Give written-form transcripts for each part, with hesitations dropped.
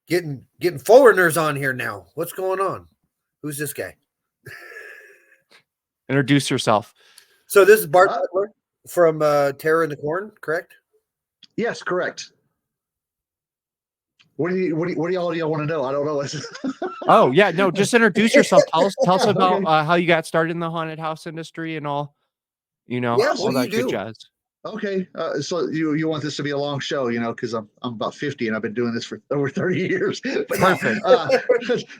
getting foreigners on here now. What's going on? Who's this guy? Introduce yourself. So this is Bart Butler from Terror in the Corn, correct? Yes, correct. What do y'all want to know? I don't know. Oh yeah, no, just introduce yourself. Tell us about how you got started in the haunted house industry and all, all that good jazz. Okay, so you want this to be a long show, because I'm about 50 and I've been doing this for over 30 years. Perfect.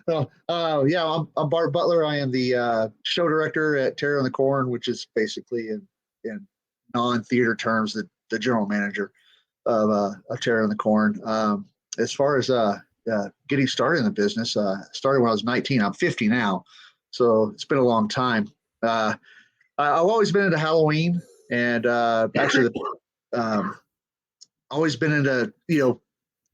Yeah, I'm Bart Butler. I am the show director at Terror in the Corn, which is basically in non-theater terms the general manager of Terror in the Corn. As far as getting started in the business, started when I was 19. I'm 50 now, so it's been a long time. I've always been into Halloween, and actually, always been into,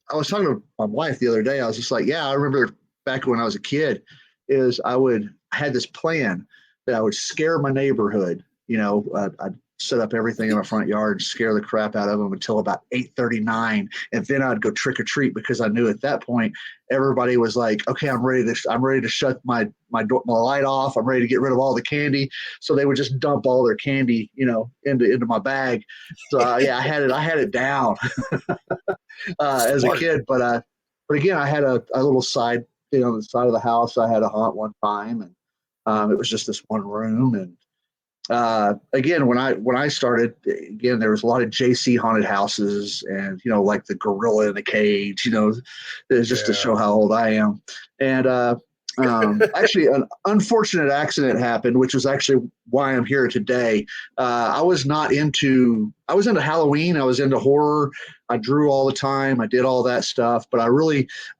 I was talking to my wife the other day. I was just like, yeah, I remember back when I was a kid, I had this plan that I would scare my neighborhood. I'd set up everything in my front yard, scare the crap out of them until about 8:39, and then I'd go trick or treat, because I knew at that point everybody was like, okay, I'm ready to shut my light off. I'm ready to get rid of all the candy. So they would just dump all their candy, into my bag. So yeah, I had it down as a kid. But again, I had a little side, on the side of the house. I had a haunt one time, and it was just this one room. And again, when I started, again, there was a lot of JC haunted houses, and like the gorilla in the cage. It's just to show how old I am. And actually, an unfortunate accident happened, which was actually why I'm here today. I was into Halloween. I was into horror. I drew all the time. I did all that stuff, but I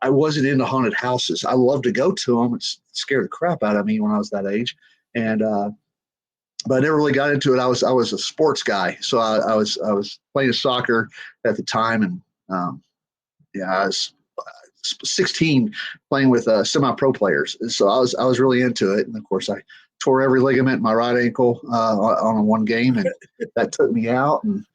wasn't into haunted houses. I loved to go to them. It scared the crap out of me when I was that age, and but I never really got into it. I was a sports guy, so I was playing soccer at the time, and I was 16 playing with semi-pro players. So I was really into it, and of course I tore every ligament in my right ankle on one game, and that took me out. And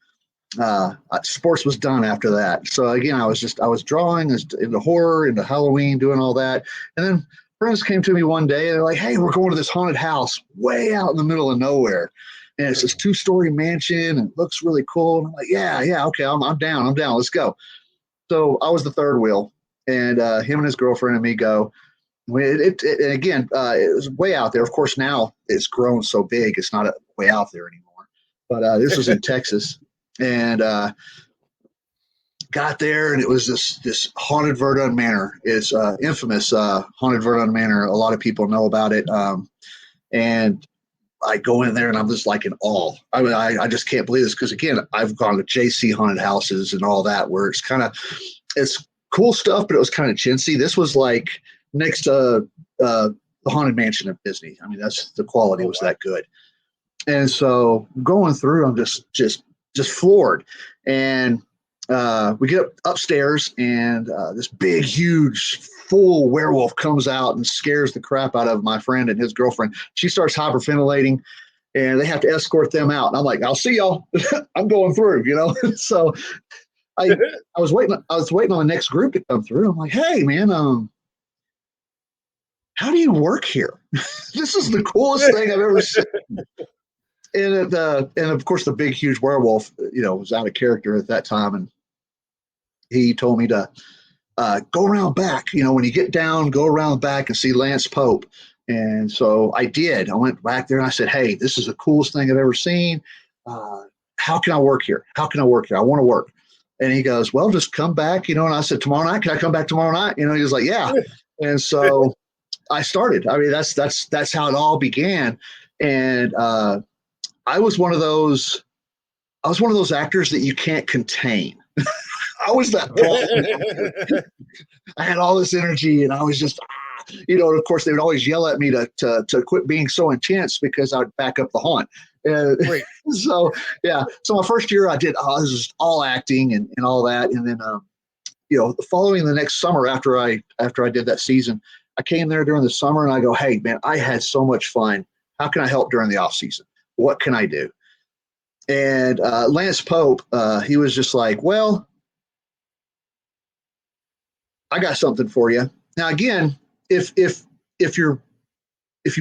sports was done after that. So again, I was drawing, into horror, into Halloween, doing all that, and then friends came to me one day and they're like, hey, we're going to this haunted house way out in the middle of nowhere. And it's this 2-story mansion and it looks really cool. And I'm like, yeah, okay, I'm down. Let's go. So I was the third wheel, and him and his girlfriend and me go. And again, it was way out there. Of course, now it's grown so big, it's not way out there anymore. But this was in Texas. And got there, and it was this haunted Verdun Manor. It's infamous haunted Verdun Manor. A lot of people know about it. And I go in there, and I'm just like in awe. I mean, I just can't believe this, because again, I've gone to JC haunted houses and all that, where it's cool stuff, but it was kind of chintzy. This was like next to the Haunted Mansion of Disney. I mean, the quality was that good. And so going through, I'm just floored. And we get upstairs, and this big, huge, full werewolf comes out and scares the crap out of my friend and his girlfriend. She starts hyperventilating, and they have to escort them out. And I'm like, I'll see y'all. I'm going through, So I was waiting on the next group to come through. I'm like, hey, man, how do you work here? This is the coolest thing I've ever seen. And of course, the big, huge werewolf, was out of character at that time, and he told me to go around back. When you get down, go around back and see Lance Pope. And so I did. I went back there and I said, hey, this is the coolest thing I've ever seen. How can I work here? I want to work. And he goes, well, just come back, and I said, tomorrow night, can I come back tomorrow night? He was like, yeah. And so I started. I mean, that's how it all began. And I was one of those actors that you can't contain. I was that ball. I had all this energy, and I was just, of course, they would always yell at me to quit being so intense, because I would back up the haunt. Right. So, yeah. So my first year I did, this was all acting and all that. And then, following the next summer after I did that season, I came there during the summer, and I go, hey, man, I had so much fun. How can I help during the off season? What can I do? And Lance Pope, he was just like, well, I got something for you. Now, again, if you've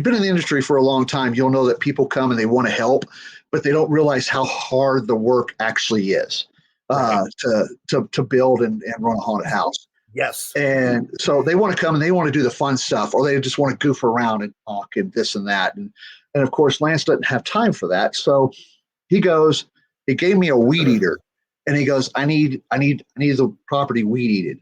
been in the industry for a long time, you'll know that people come and they want to help, but they don't realize how hard the work actually is to build and run a haunted house. Yes. And so they want to come and they want to do the fun stuff, or they just want to goof around and talk and this and that. And of course, Lance doesn't have time for that. So he gave me a weed eater, and he goes, I need the property weed eated.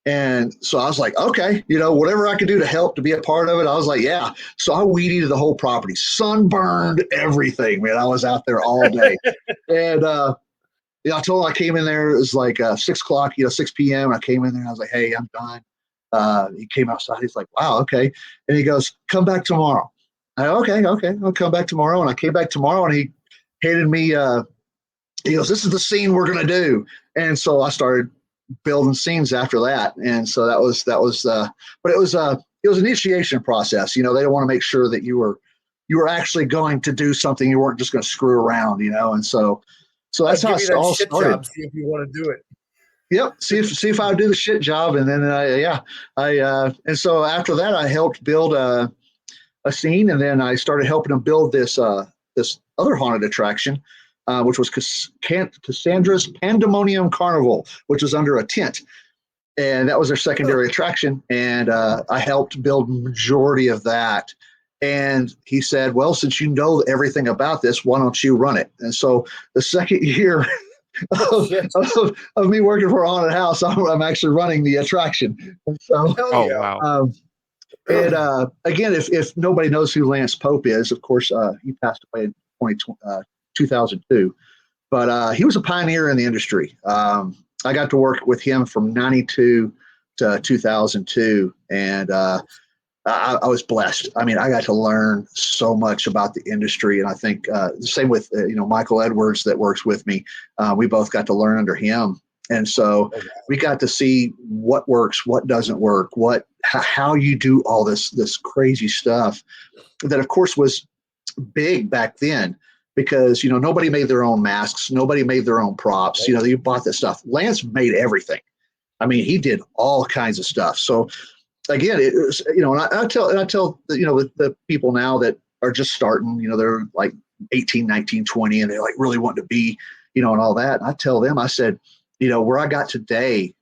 And so I was like, okay, whatever I could do to help, to be a part of it. I was like, yeah. So I weed eated the whole property, sunburned everything, man. I was out there all day. And, I told him I came in there. It was like 6 o'clock, 6 p.m. I came in there and I was like, hey, I'm done. He came outside. He's like, wow, okay. And he goes, come back tomorrow. Okay. I'll come back tomorrow. And I came back tomorrow, and he handed me, he goes, this is the scene we're going to do. And so I started building scenes after that. And so that was, but it was an initiation process. They don't want to make sure that you were actually going to do something. You weren't just going to screw around, and so that's how it all started. Job, see if you want to do it. Yep. See if I would do the shit job. And then and so after that, I helped build a scene, and then I started helping them build this other haunted attraction, which was Cassandra's Pandemonium Carnival, which was under a tent. And that was their secondary attraction. And I helped build the majority of that. And he said, well, since you know everything about this, why don't you run it? And so the second year of me working for a haunted house, I'm actually running the attraction. And so, wow. And again, if nobody knows who Lance Pope is, of course, he passed away in 2002. But he was a pioneer in the industry. I got to work with him from 92 to 2002. And I was blessed. I mean, I got to learn so much about the industry. And I think the same with, Michael Edwards that works with me. We both got to learn under him. And so we got to see what works, what doesn't work, how you do all this crazy stuff that, of course, was big back then because, nobody made their own masks. Nobody made their own props. You bought that stuff. Lance made everything. I mean, he did all kinds of stuff. So again, it was, and I tell the people now that are just starting, they're like 18, 19, 20, and they like really want to be, and all that. And I tell them, I said, where I got today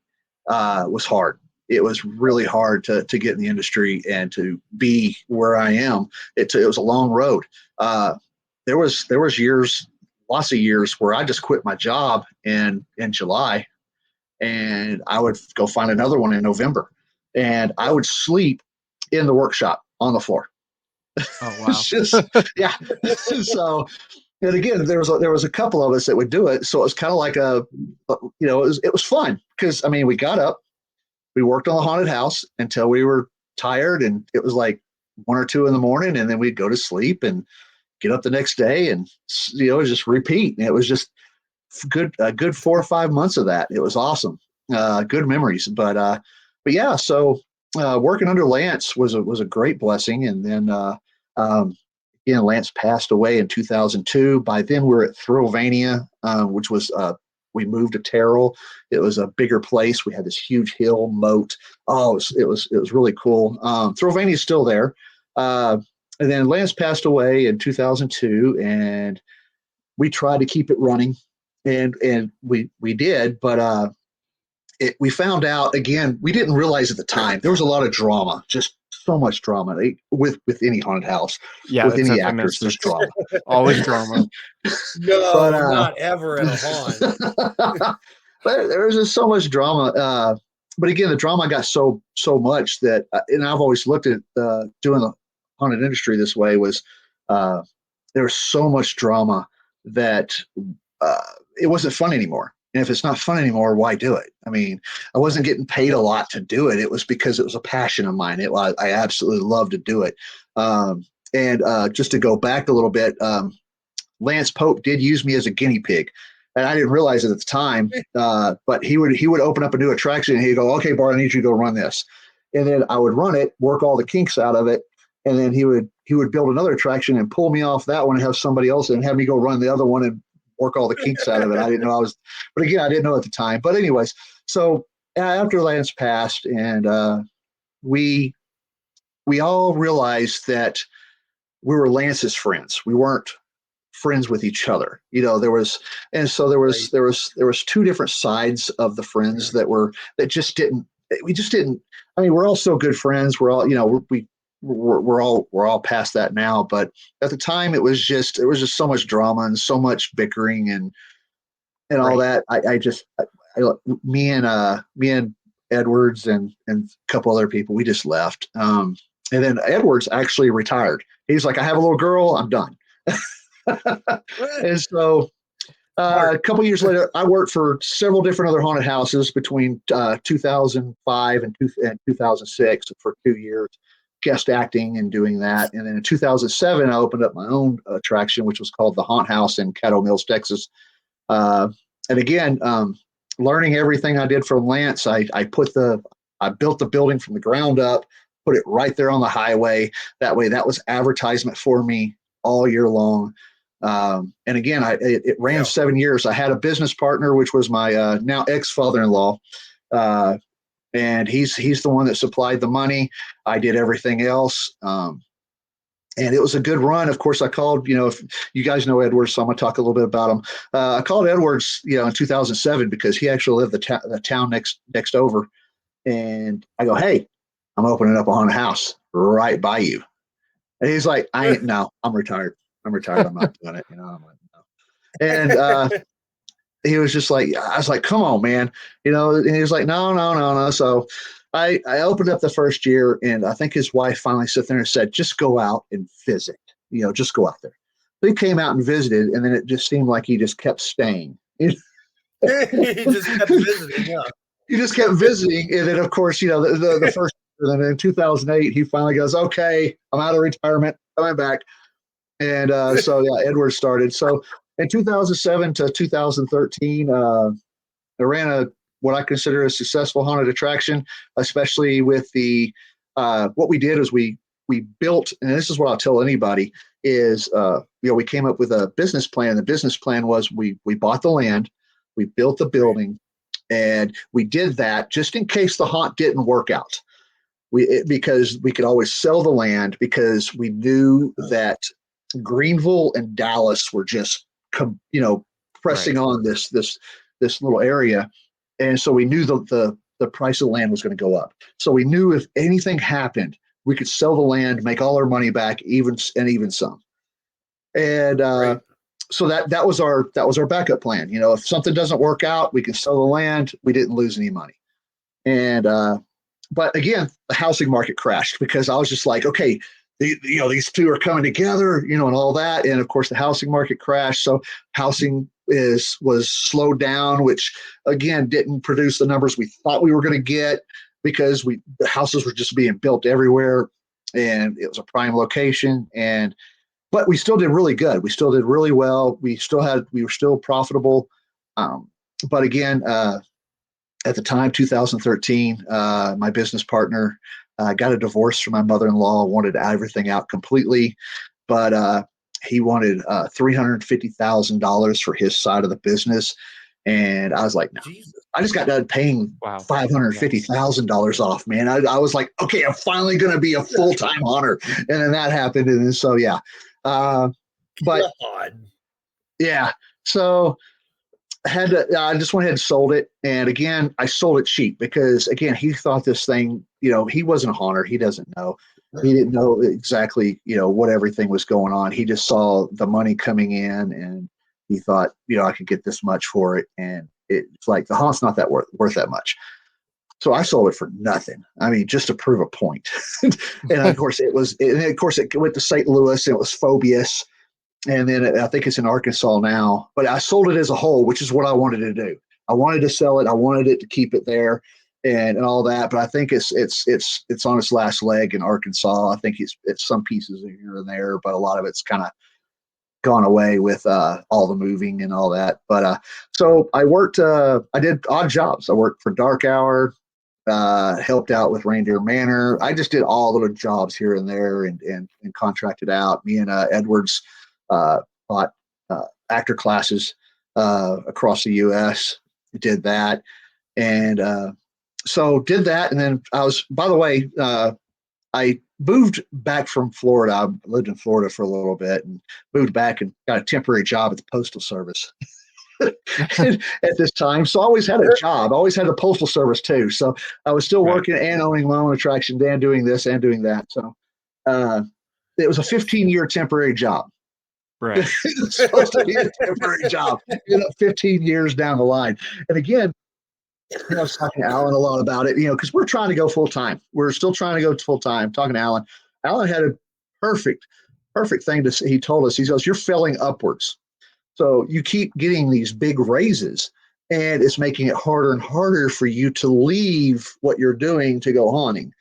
was hard. It was really hard to get in the industry and to be where I am. It was a long road. There was years, lots of years where I just quit my job in July, and I would go find another one in November. And I would sleep in the workshop on the floor. Oh, wow. Yeah. So, and again, there was a couple of us that would do it. So it was kind of like it was fun because, I mean, we got up, we worked on the haunted house until we were tired, and it was like 1 or 2 in the morning, and then we'd go to sleep and get up the next day and, just repeat. And it was just a good 4 or 5 months of that. It was awesome. Good memories. But yeah, so working under Lance was a great blessing. And then Lance passed away in 2002. By then we were at Thrillvania, which was we moved to Terrell. It was a bigger place. We had this huge hill moat. Oh, it was really cool. Thrillvania is still there. And then Lance passed away in 2002, and we tried to keep it running, and we did, but we found out, again, we didn't realize at the time, there was a lot of drama, just so much drama with any haunted house. Yeah, with any actors, there's drama. Always drama. No, but, not ever at a haunt. There was just so much drama. But again, the drama got so much that, and I've always looked at doing the haunted industry this way, was there was so much drama that it wasn't fun anymore. And if it's not fun anymore, why do it? I mean, I wasn't getting paid a lot to do it. It was because it was a passion of mine. I absolutely love to do it. And just to go back a little bit, Lance Pope did use me as a guinea pig. And I didn't realize it at the time, but he would open up a new attraction and he'd go, okay, Bart, I need you to go run this. And then I would run it, work all the kinks out of it. And then he would build another attraction and pull me off that one and have somebody else and have me go run the other one and work all the kinks out of it. I didn't know but again, I didn't know at the time. But anyways, so after Lance passed, and we all realized that we were Lance's friends. We weren't friends with each other. There was, and so Right. there was two different sides of the friends that just didn't. We just didn't. I mean, we're all still good friends. We're all, we're all past that now. But at the time, it was just so much drama and so much bickering and all Right. that. Me and Edwards and a couple other people, we just left. And then Edwards actually retired. He's like, I have a little girl, I'm done. And so a couple years later, I worked for several different other haunted houses between 2005 and 2006 for 2 years, guest acting and doing that. And then in 2007, I opened up my own attraction, which was called the Haunt House in Caddo Mills, Texas. And again, learning everything I did from Lance, I built the building from the ground up, put it right there on the highway. That way, that was advertisement for me all year long. And again, it ran 7 years. I had a business partner, which was my now ex-father-in-law. And he's the one that supplied the money. I did everything else. And it was a good run. Of course, I called, if you guys know Edwards, so I'm going to talk a little bit about him. I called Edwards, in 2007 because he actually lived the town next over. And I go, hey, I'm opening up a haunted house right by you. And he's like, no, I'm retired. I'm not doing it. I'm like, no. And he was just like, I was like, come on, man. And he was like, no. So I opened up the first year, and I think his wife finally sat there and said, just go out and visit, just go out there. So he came out and visited, and then it just seemed like he just kept staying. He just kept visiting. Yeah. He just kept visiting. And then, of course, the first, and then in 2008, he finally goes, okay, I'm out of retirement, coming back. And so, yeah, Edwards started. So in 2007 to 2013, I ran what I consider a successful haunted attraction, especially with what we did is we built, and this is what I'll tell anybody, is we came up with a business plan. The business plan was we bought the land, we built the building, and we did that just in case the haunt didn't work out. Because we could always sell the land, because we knew that Greenville and Dallas were just pressing on this little area, and so we knew the price of the land was going to go up. So we knew if anything happened, we could sell the land, make all our money back, even some. And so that was our backup plan. If something doesn't work out, we can sell the land. We didn't lose any money. And but again, the housing market crashed, because I was just like, okay, these two are coming together, and all that. And of course, the housing market crashed. So housing was slowed down, which again didn't produce the numbers we thought we were going to get, because the houses were just being built everywhere, and it was a prime location. But we still did really good. We still did really well. We were still profitable. But again, at the time, 2013, my business partner got a divorce from my mother-in-law, wanted everything out completely, but he wanted $350,000 for his side of the business. And I was like, no. Jesus. I just got done paying $550,000 off, man. I was like, okay, I'm finally going to be a full-time haunter. And then that happened. And then, so, yeah. But yeah, so I just went ahead and sold it. And again, I sold it cheap, because again, he thought this thing, he wasn't a haunter. He doesn't know. He didn't know exactly, what everything was going on. He just saw the money coming in, and he thought, I could get this much for it. And it's like, the haunt's not that worth that much. So I sold it for nothing. I mean, just to prove a point. And of course it went to St. Louis, and it was Phobius. And then I think it's in Arkansas now, but I sold it as a whole, which is what I wanted to do. I wanted to sell it. I wanted it to keep it there and all that. But I think it's on its last leg in Arkansas. I think it's some pieces here and there, but a lot of it's kind of gone away with all the moving and all that. But so I worked. I did odd jobs. I worked for Dark Hour. Helped out with Reindeer Manor. I just did all little jobs here and there, and contracted out. Me and Edwards bought actor classes across the U.S. Did that, and so did that, and then I was. By the way, I moved back from Florida. I lived in Florida for a little bit, and moved back and got a temporary job at the Postal Service at this time. So I always had a job. I always had the Postal Service too. So I was still working and owning my own attraction and doing this and doing that. So it was a 15-year temporary job. Right. It's supposed to be a temporary job. 15 years down the line. And again, I was talking to Alan a lot about it, because we're trying to go full time. We're still trying to go full time. Talking to Alan. Alan had a perfect thing to say. He told us, he goes, "You're filling upwards. So you keep getting these big raises, and it's making it harder and harder for you to leave what you're doing to go haunting."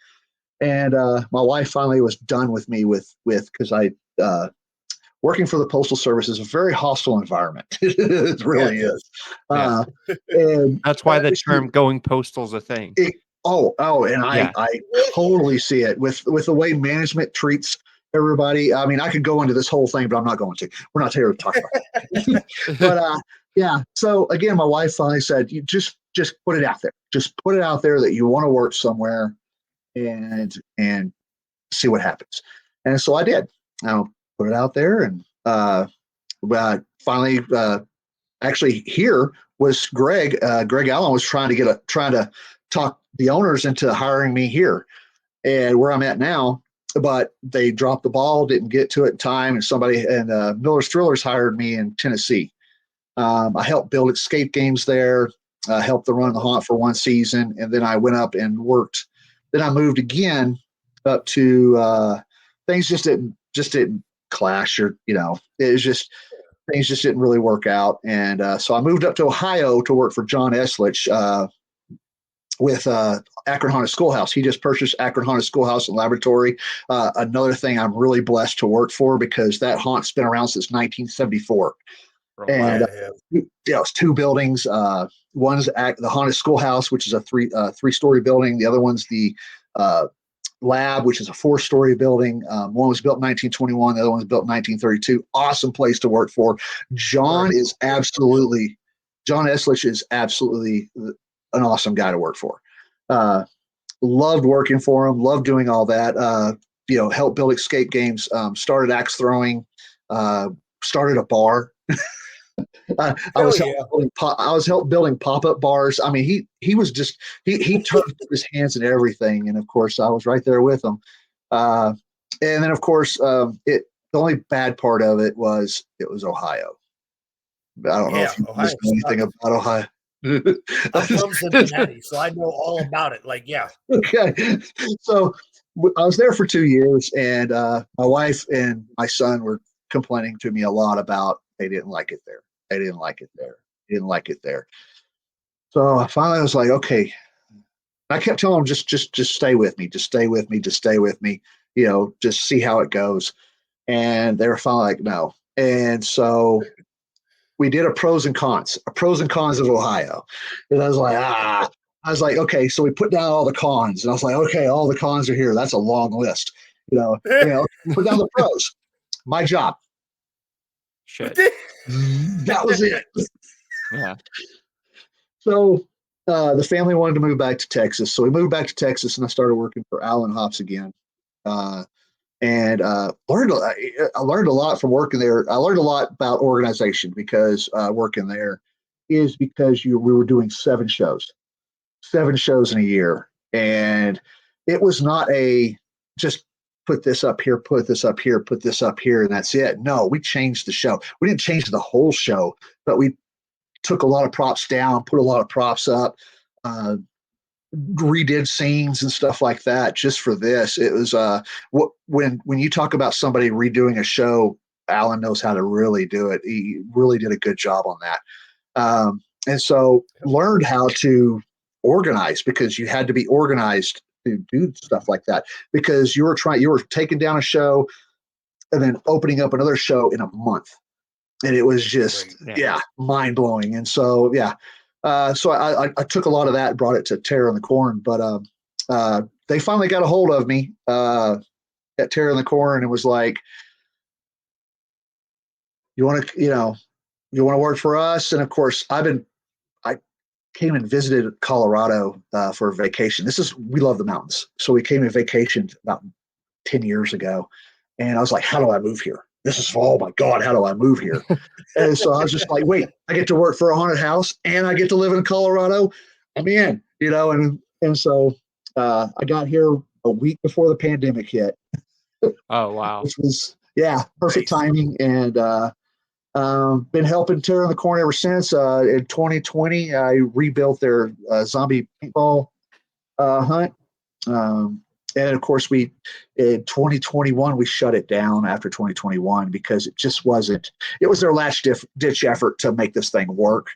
And my wife finally was done with me with because I working for the Postal Service is a very hostile environment. It really is. And that's why the term "going postal" is a thing. And I totally see it with the way management treats everybody. I mean, I could go into this whole thing, but I'm not going to. We're not here to talk about it. But yeah. So again, my wife finally said, "You just put it out there. Just put it out there that you want to work somewhere, and see what happens." And so I did. I put it out there, and finally, actually, here was Greg. Greg Allen was trying to talk the owners into hiring me here, and where I'm at now. But they dropped the ball, didn't get to it in time, and Miller's Thrillers hired me in Tennessee. I helped build escape games there. Helped them run the haunt for one season, and then I went up and worked. Then I moved again up to things just didn't clash, or it was just things just didn't really work out, and so I moved up to Ohio to work for John Eslich with Akron Haunted Schoolhouse. He just purchased Akron Haunted Schoolhouse and Laboratory. Another thing I'm really blessed to work for, because that haunt's been around since 1974. And it's two buildings. One's the Haunted Schoolhouse, which is a three-story building. The other one's the Lab, which is a 4-story building. One was built in 1921. The other one was built in 1932. Awesome place to work for. John Eslich is absolutely an awesome guy to work for. Loved working for him. Loved doing all that. Helped build escape games. Started axe throwing. Started a bar. I was helping building pop-up bars. I mean, he was just he took his hands in everything, and of course I was right there with him. And then of course the only bad part of it was Ohio. I don't know if you know anything about Ohio. I'm from Cincinnati, so I know all about it. Okay, so I was there for 2 years, and my wife and my son were complaining to me a lot about they didn't like it there. They didn't like it there. They didn't like it there. So finally, I was like, okay. I kept telling them, just stay with me. Just stay with me. Just stay with me. Just see how it goes. And they were finally like, no. And so we did a pros and cons of Ohio. And I was like, okay. So we put down all the cons, and I was like, okay, all the cons are here. That's a long list. Put down the pros. My job. Shit. That was it. Yeah. So the family wanted to move back to Texas. So we moved back to Texas, and I started working for Alan Hops again. And I learned a lot from working there. I learned a lot about organization, because working there is because we were doing 7 shows in a year. And it was not just put this up here, put this up here, put this up here, and that's it. No, we changed the show. We didn't change the whole show, but we took a lot of props down, put a lot of props up, redid scenes and stuff like that just for this. It was when you talk about somebody redoing a show, Alan knows how to really do it. He really did a good job on that. And so learned how to organize, because you had to be organized to do stuff like that, because you were taking down a show and then opening up another show in a month. And it was just, mind blowing. And so, so I took a lot of that and brought it to Terror in the Corn, but they finally got a hold of me at Terror in the Corn and was like, you want to work for us? And of course, came and visited Colorado for a vacation. We love the mountains. So we came and vacationed about 10 years ago. And I was like, how do I move here? Oh my God, how do I move here? And so I was just like, wait, I get to work for a haunted house and I get to live in Colorado. I'm in, and so I got here a week before the pandemic hit. Oh, wow. Which was, perfect timing. And been helping Terror in the Corn ever since. In 2020, I rebuilt their zombie paintball hunt. And of course, in 2021, we shut it down after 2021 because it just wasn't, it was their last ditch effort to make this thing work.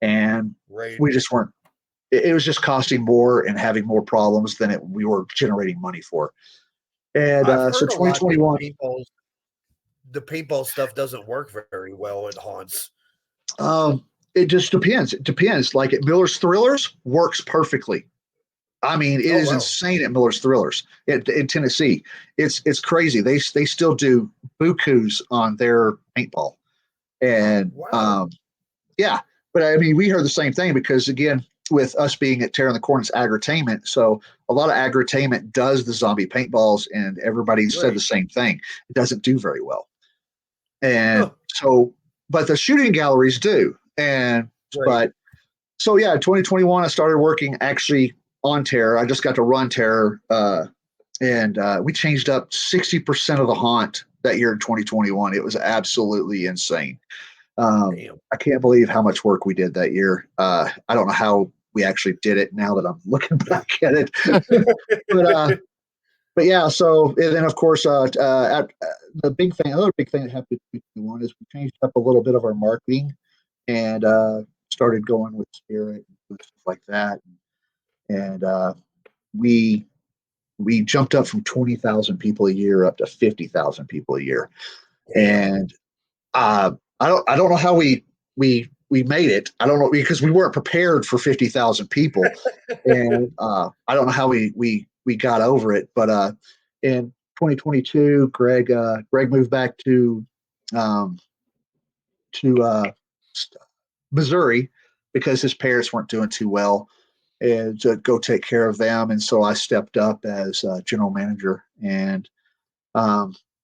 And we just weren't, it was just costing more and having more problems than we were generating money for. And so 2021, the paintball stuff doesn't work very well at haunts. It just depends. It depends. Like at Miller's Thrillers, works perfectly. I mean, it is insane at Miller's Thrillers in Tennessee. It's crazy. They still do bukus on their paintball, and But I mean, we heard the same thing because again, with us being at Terror in the Corn, it's Agritainment, so a lot of Agritainment does the zombie paintballs, and everybody said the same thing. It doesn't do very well, and but the shooting galleries do, and but so 2021 I started working actually on Terror. I just got to run Terror, and we changed up 60% of the haunt that year in 2021. It was absolutely insane. I can't believe how much work we did that year. I don't know how we actually did it now that I'm looking back at it. but yeah, so and then of course another big thing that happened in 2021 is we changed up a little bit of our marketing and started going with Spirit and stuff like that. And we jumped up from 20,000 people a year up to 50,000 people a year. And I don't know how we made it. I don't know, because we weren't prepared for 50,000 people. And I don't know how we got over it. But in 2022, Greg moved back to Missouri because his parents weren't doing too well, and to go take care of them. And so I stepped up as general manager. And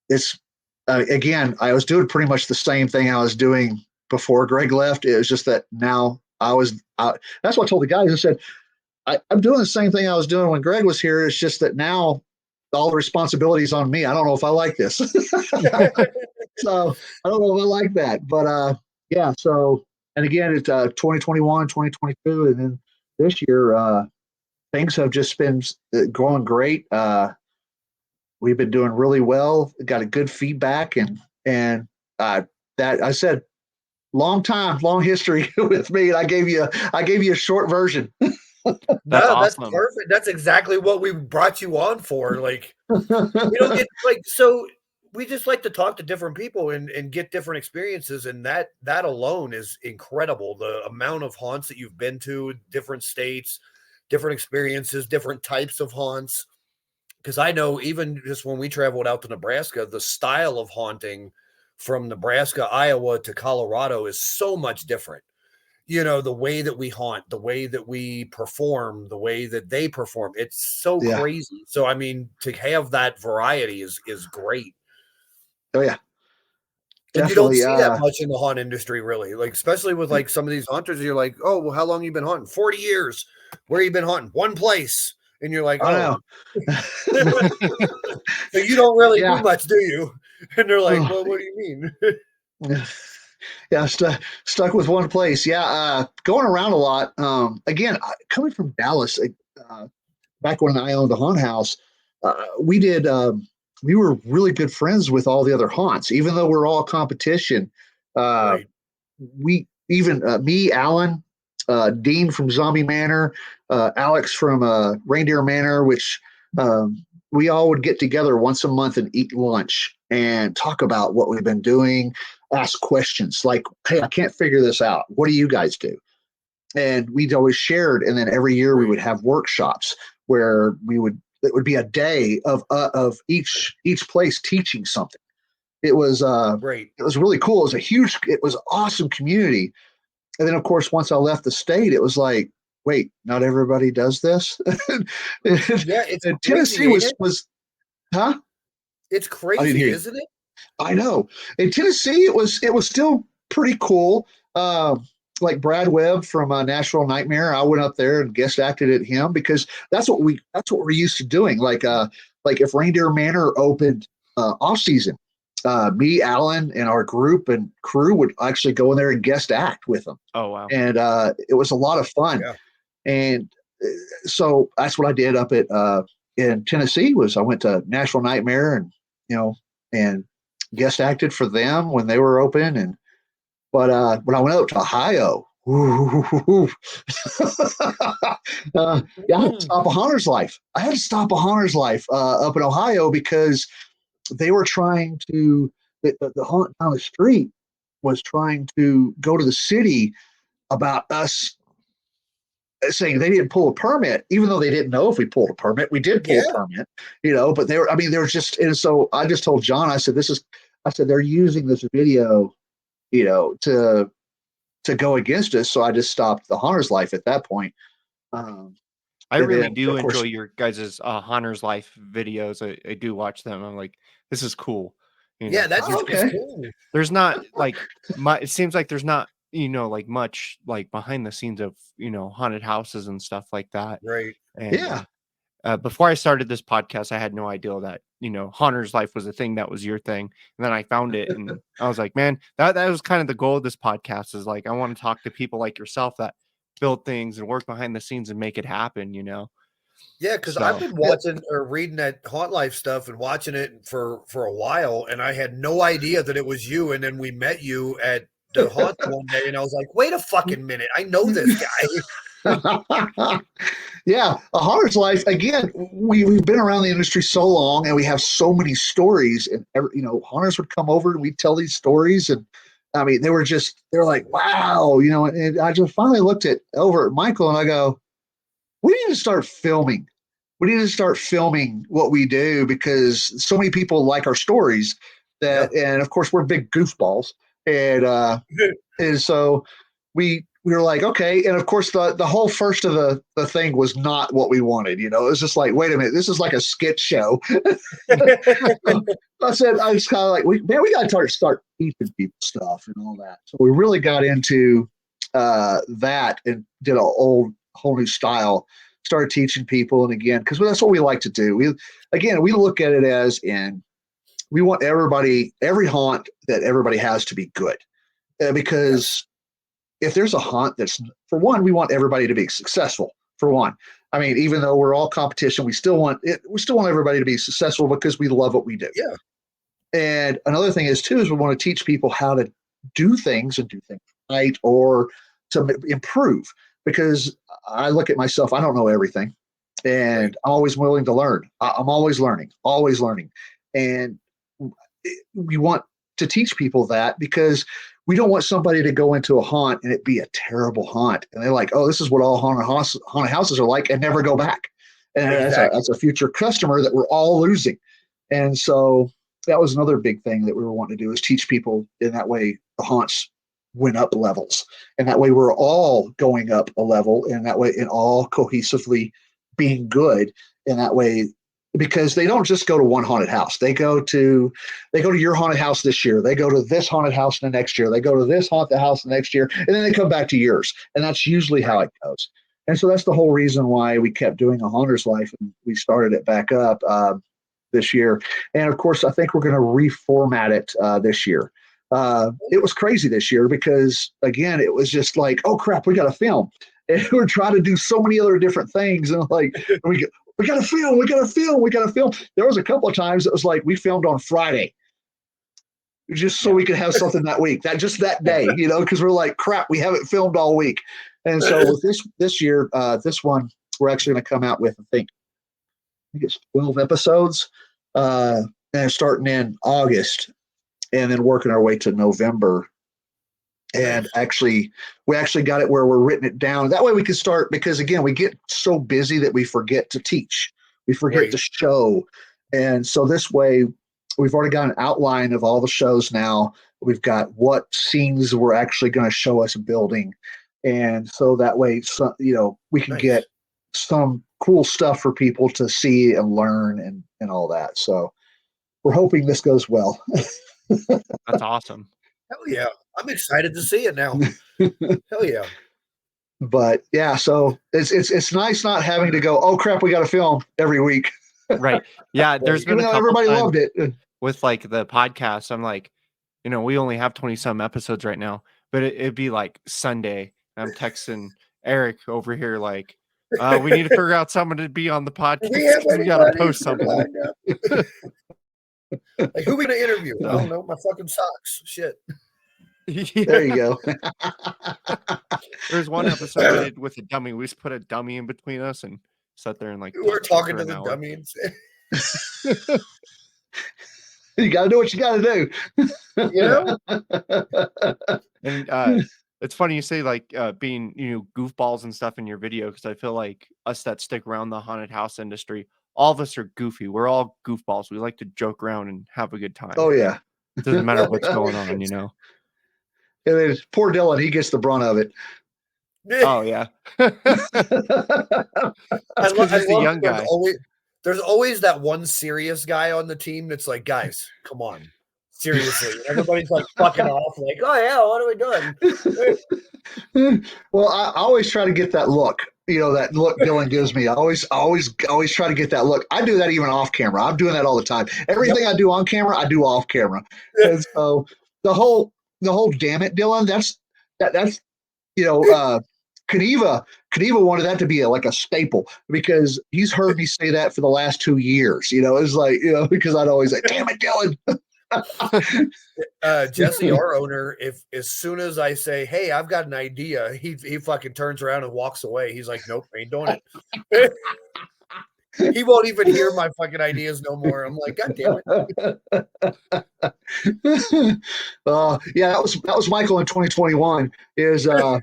it's again, I was doing pretty much the same thing I was doing before Greg left. It was just that now that's what I told the guys. I said, I'm doing the same thing I was doing when Greg was here. It's just that now all the responsibility is on me. I don't know if I like this. So I don't know if I like that. But so, and again, it's 2021, 2022, and then this year, things have just been going great. We've been doing really well. Got a good feedback, and that I said, long history with me. And I gave you a short version. That's awesome. That's perfect. That's exactly what we brought you on for. Like, we don't get so we just like to talk to different people and get different experiences, and that alone is incredible. The amount of haunts that you've been to, different states, different experiences, different types of haunts. Because I know even just when we traveled out to Nebraska, the style of haunting from Nebraska, Iowa to Colorado is so much different. The way that we haunt, the way that we perform, the way that they perform, it's so crazy. So, I mean, to have that variety is great. Oh, yeah. And you don't see that much in the haunt industry, really. Like, especially with like some of these hunters, you're like, oh, well, how long you been hunting? 40 years. Where you been hunting? One place. And you're like, oh. So you don't really do much, do you? And they're like, well, what do you mean? Yeah, stuck with one place. Yeah, going around a lot. Again, coming from Dallas, back when I owned the haunt house, we were really good friends with all the other haunts, even though we're all competition. We even me, Alan, Dean from Zombie Manor, Alex from Reindeer Manor, which we all would get together once a month and eat lunch and talk about what we've been doing, ask questions like, hey, I can't figure this out. What do you guys do? And we'd always shared. And then every year we would have workshops where it would be a day of each place teaching something. It was great. It was really cool. It was awesome community. And then of course, once I left the state, it was like, wait, not everybody does this. Yeah, it's And Tennessee crazy, ain't it? huh? It's I didn't crazy, hear you. isn't it? I know. In Tennessee, it was still pretty cool. Like Brad Webb from Nashville Nightmare, I went up there and guest acted at him because that's what we're used to doing. Like if Reindeer Manor opened off season, me, Alan, and our group and crew would actually go in there and guest act with them, Oh wow. and it was a lot of fun. Yeah. And so that's what I did up at in Tennessee. Was I went to Nashville Nightmare and and guest acted for them when they were open. And but when I went up to Ohio, yeah, I had to stop a haunter's life. I had to stop a haunter's life up in Ohio because they were trying to the haunt down the street was trying to go to the city about us saying they didn't pull a permit, even though they didn't know if we pulled a permit. We did pull a Yeah. permit, but they were just, and so I just told John, I said, they're using this video, to go against us. So I just stopped the haunter's life at that point. I And really then, do of enjoy course, your guys' Haunter's Life videos. I do watch them. I'm like, this is cool. Yeah, 'Cause that's oh, it's okay. cool. there's not like it seems like there's not, like much like behind the scenes of, haunted houses and stuff like that. Right. And Yeah. before I started this podcast, I had no idea that, Haunter's Life was a thing that was your thing. And then I found it and I was like, man, that was kind of the goal of this podcast is like, I want to talk to people like yourself that build things and work behind the scenes and make it happen. Yeah, because I've So been watching or reading that Haunt Life stuff and watching it for a while, and I had no idea that it was you. And then we met you at the haunt one day, and I was like, "Wait a fucking minute, I know this guy." Yeah, a haunter's life. Again, we've been around the industry so long, and we have so many stories. And haunters would come over and we'd tell these stories, and I mean, they're like, wow, And I just finally looked over at Michael, and I go, we need to start filming. We need to start filming what we do because so many people like our stories Yeah. and of course we're big goofballs, and so we were like, okay. And of course, the whole first of the thing was not what we wanted. It was just like, wait a minute, this is like a skit show. I was kind of like, we got to start teaching people stuff and all that. So we really got into that and did a whole new style. Started teaching people, and again, because that's what we like to do. We look at it as we want every haunt that everybody has to be good, because if there's a haunt that's, for one, we want everybody to be successful. For one, I mean, even though we're all competition, we still want everybody to be successful because we love what we do. Yeah. And another thing is we want to teach people how to do things right, or to improve. Because I look at myself, I don't know everything, and Right. I'm always willing to learn. I'm always learning, and we want to teach people that because we don't want somebody to go into a haunt and it be a terrible haunt, and they're like, "Oh, this is what all haunted houses are like," and never go back. And Exactly. that's a future customer that we're all losing. And so that was another big thing that we were wanting to do, is teach people. In that way, the haunts went up levels, and that way we're all going up a level, and that way, and all cohesively being good. In that way, because they don't just go to one haunted house. They go to your haunted house this year. They go to this haunted house the next year. They go to this haunted house the next year, and then they come back to yours. And that's usually how it goes. And so that's the whole reason why we kept doing a haunter's life, and we started it back up this year. And of course, I think we're going to reformat it this year. It was crazy this year because, again, it was just like, oh crap, we got to film. And we're trying to do so many other different things, and we got to film. There was a couple of times it was like we filmed on Friday just so we could have something that week, that day, because we're like, crap, we haven't filmed all week. And so with this year, this one, we're actually going to come out with, I think it's 12 episodes, and starting in August, and then working our way to November. And we actually got it where we're written it down. That way we can start, because again, we get so busy that we forget to teach. We forget to show. And so this way, we've already got an outline of all the shows now. We've got what scenes we're actually going to show us building. And so that way, we can get some cool stuff for people to see and learn and all that. So we're hoping this goes well. That's awesome. Hell yeah. I'm excited to see it now. Hell yeah. But yeah, so it's nice not having to go, oh crap, we got to film every week. Right. Yeah. There's been Even a though couple everybody times loved it. with like the podcast. I'm like, we only have 20 some episodes right now, but it'd be like Sunday. I'm texting Eric over here like, we need to figure out someone to be on the podcast. We got to post something. Like, who we gonna interview? I don't know. My fucking socks. Shit. Yeah. There you go. There's one episode we did with a dummy. We just put a dummy in between us and sat there and like We're talking for to an the hour. dummies. You got to do what you got to do. You know? And it's funny you say like being goofballs and stuff in your video, because I feel like us that stick around the haunted house industry, all of us are goofy. We're all goofballs. We like to joke around and have a good time. Oh yeah. It doesn't matter what's going on, And then poor Dylan, he gets the brunt of it. Oh yeah. That's because he's the young guy. There's always that one serious guy on the team that's like, guys, come on. Seriously. And everybody's like fucking off, like, oh yeah, what are we doing? Well, I always try to get that look, that look Dylan gives me. I always try to get that look. I do that even off camera. I'm doing that all the time. Everything I do on camera, I do off camera. And so the whole damn it, Dylan, that's Kaniva wanted that to be like a staple, because he's heard me say that for the last 2 years. It's like, because I'd always like, damn it, Dylan. Jesse, our owner, if as soon as I say, hey, I've got an idea, he fucking turns around and walks away. He's like, nope, ain't doing it. He won't even hear my fucking ideas no more. I'm like, God damn it. Yeah, that was Michael in 2021. Is our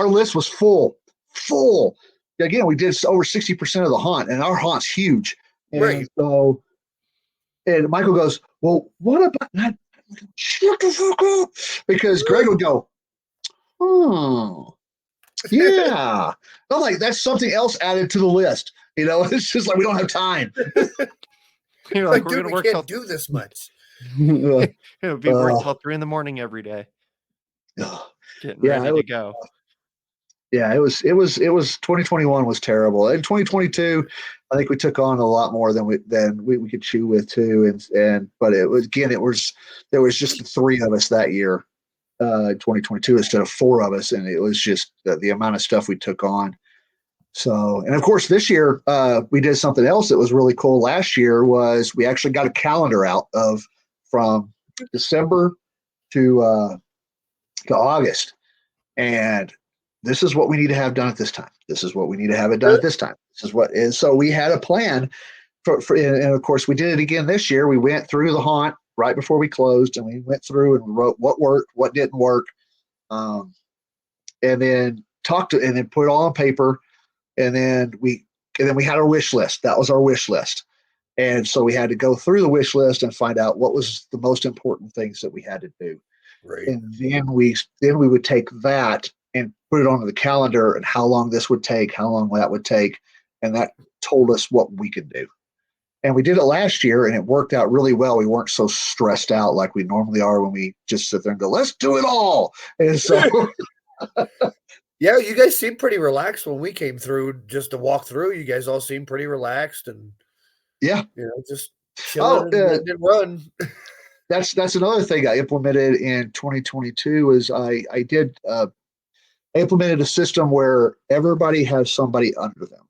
list was full. Again, we did over 60% of the haunt, and our haunt's huge. And right. So, and Michael goes, well, what about that? Shut the fuck up. Because Greg would go, oh, yeah. I'm like, that's something else added to the list. It's just like, we don't have time. You're like, we're dude, gonna work can't do this much. It'll be work till 3 a.m. every day. Getting ready to go. Yeah, it was 2021 was terrible. In 2022, I think we took on a lot more than we could chew with too. But there was just the 3 of us that year, 2022 instead of 4 of us, and it was just the amount of stuff we took on. So, and of course this year we did something else that was really cool. Last year was we actually got a calendar out from December to August, and this is what we need to have done at this time. This is what we need to have it done at this time. This is what is. So we had a plan for and of course we did it again this year. We went through the haunt right before we closed, and we went through and wrote what worked, what didn't work, and then and then put it all on paper. And then we had our wish list. That was our wish list. And so we had to go through the wish list and find out what was the most important things that we had to do. Right. And then we would take that and put it onto the calendar and how long this would take, how long that would take. And that told us what we could do. And we did it last year, and it worked out really well. We weren't so stressed out like we normally are when we just sit there and go, let's do it all. And so yeah, you guys seemed pretty relaxed when we came through just to walk through. You guys all seemed pretty relaxed and just chilling and run. That's another thing I implemented in 2022 is I implemented a system where everybody has somebody under them.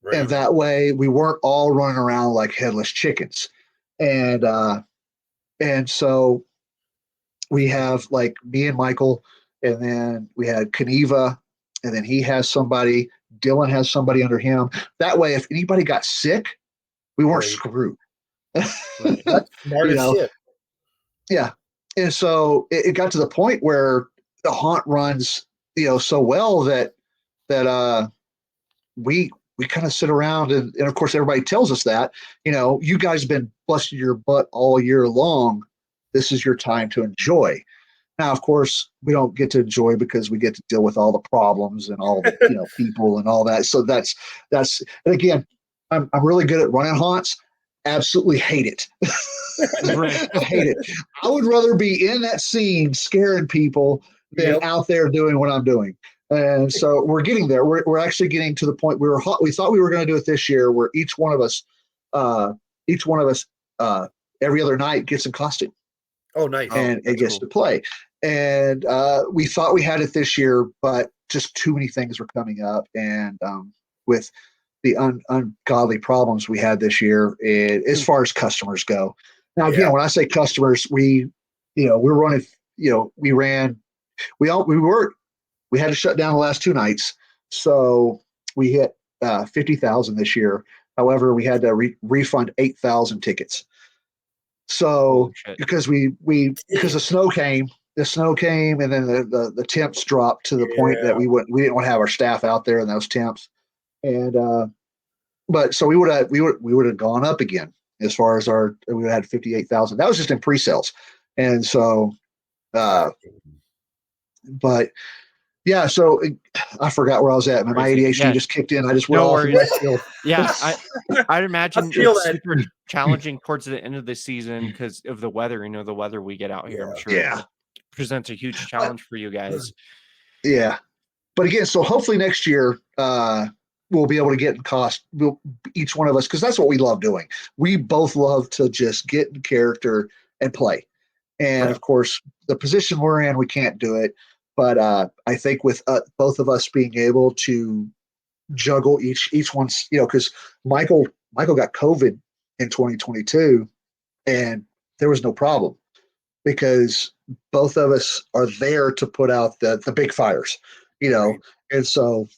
Right. And that way we weren't all running around like headless chickens. And so we have like me and Michael, and then we had Kaniva, and then he has somebody, Dylan has somebody under him. That way, if anybody got sick, we weren't screwed. Right. That's smart as shit. Yeah. And so it got to the point where the haunt runs, so well that we kind of sit around and of course everybody tells us that, you guys have been busting your butt all year long. This is your time to enjoy. Now, of course, we don't get to enjoy because we get to deal with all the problems and all the people and all that. So that's and again, I'm really good at running haunts. Absolutely hate it. Right. I hate it. I would rather be in that scene scaring people than out there doing what I'm doing. And so we're getting there. We're actually getting to the point we thought we were going to do it this year, where each one of us every other night gets in costume. Oh, nice. And it gets to play. And we thought we had it this year, but just too many things were coming up. And with the ungodly problems we had this year, as far as customers go. Now, again, when I say customers, we had to shut down the last 2 nights. So we hit 50,000 this year. However, we had to refund 8,000 tickets. So because because the snow came, and then the temps dropped to the point that we didn't want to have our staff out there in those temps. And but so we would have gone up again as far as we would have had 58,000. That was just in pre-sales. And so but yeah, so I forgot where I was at. My ADHD just kicked in. I just went off left field. Yeah, I'd imagine it's super challenging towards the end of the season because of the weather. The weather we get out here. I'm sure it presents a huge challenge for you guys. Yeah, but again, so hopefully next year we'll be able to get in cost. Each one of us, because that's what we love doing. We both love to just get in character and play. And of course, the position we're in, we can't do it. But I think with both of us being able to juggle each one's, because Michael got COVID in 2022, and there was no problem because both of us are there to put out the big fires, and so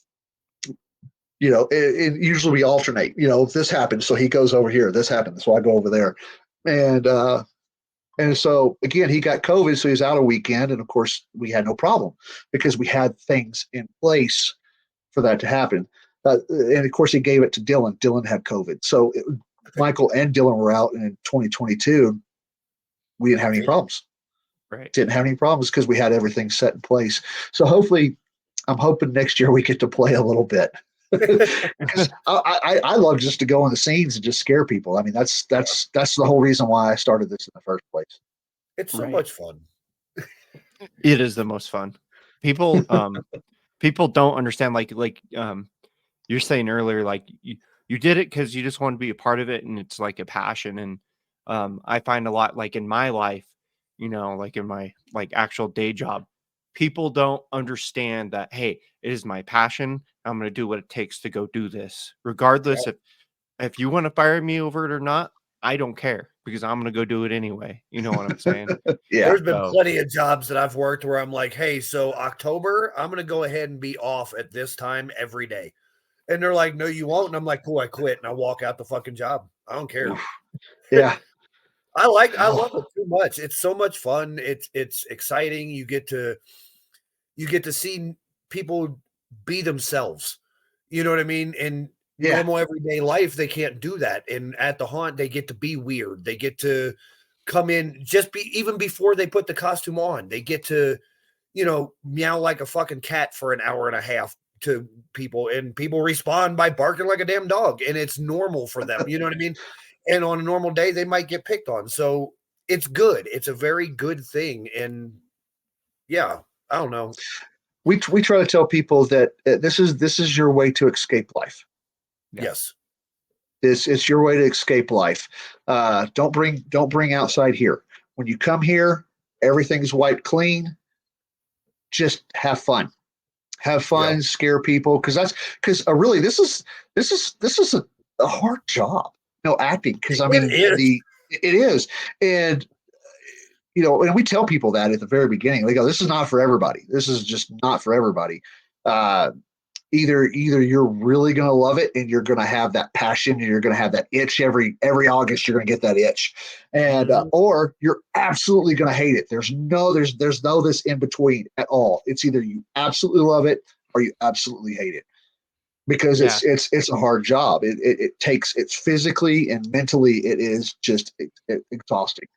it usually we alternate. If this happens, so he goes over here. This happens, so I go over there, and so again, he got COVID, so he was out a weekend, and of course, we had no problem because we had things in place for that to happen. And of course, he gave it to Dylan. Dylan had COVID, so Michael and Dylan were out. And in 2022, we didn't have any problems. Right? Didn't have any problems because we had everything set in place. So hopefully, I'm hoping next year we get to play a little bit. Because I love just to go in the scenes and just scare people. I mean, that's the whole reason why I started this in the first place. It's so much fun. It is the most fun. People don't understand. Like you're saying earlier, like you did it because you just want to be a part of it, and it's like a passion. And I find a lot, like in my life, like in my actual day job, people don't understand that, hey, it is my passion. I'm going to do what it takes to go do this, regardless if you want to fire me over it or not. I don't care because I'm going to go do it anyway. You know what I'm saying? There's been plenty of jobs that I've worked where I'm like, hey, so October, I'm going to go ahead and be off at this time every day. And they're like, no, you won't. And I'm like, cool, I quit. And I walk out the fucking job. I don't care. Yeah. I love it too much. It's so much fun. It's exciting. You get to see people be themselves. You know what I mean? In normal everyday life, they can't do that. And at the haunt, they get to be weird. They get to come in even before they put the costume on. They get to, meow like a fucking cat for an hour and a half to people, and people respond by barking like a damn dog, and it's normal for them. You know what I mean? And on a normal day, they might get picked on. So it's good. It's a very good thing. And yeah, I don't know. We try to tell people that this is your way to escape life. Yes. It's your way to escape life. Don't bring outside here. When you come here, everything's wiped clean. Just have fun. Have fun, scare people, because really this is a hard job. Acting, because I mean it is, and and we tell people that at the very beginning. They go, "This is not for everybody. This is just not for everybody." Either you're really going to love it and you're going to have that passion and you're going to have that itch every August. You're going to get that itch, and or you're absolutely going to hate it. There's no this in between at all. It's either you absolutely love it or you absolutely hate it, because it's a hard job. It's physically and mentally it is just exhausting.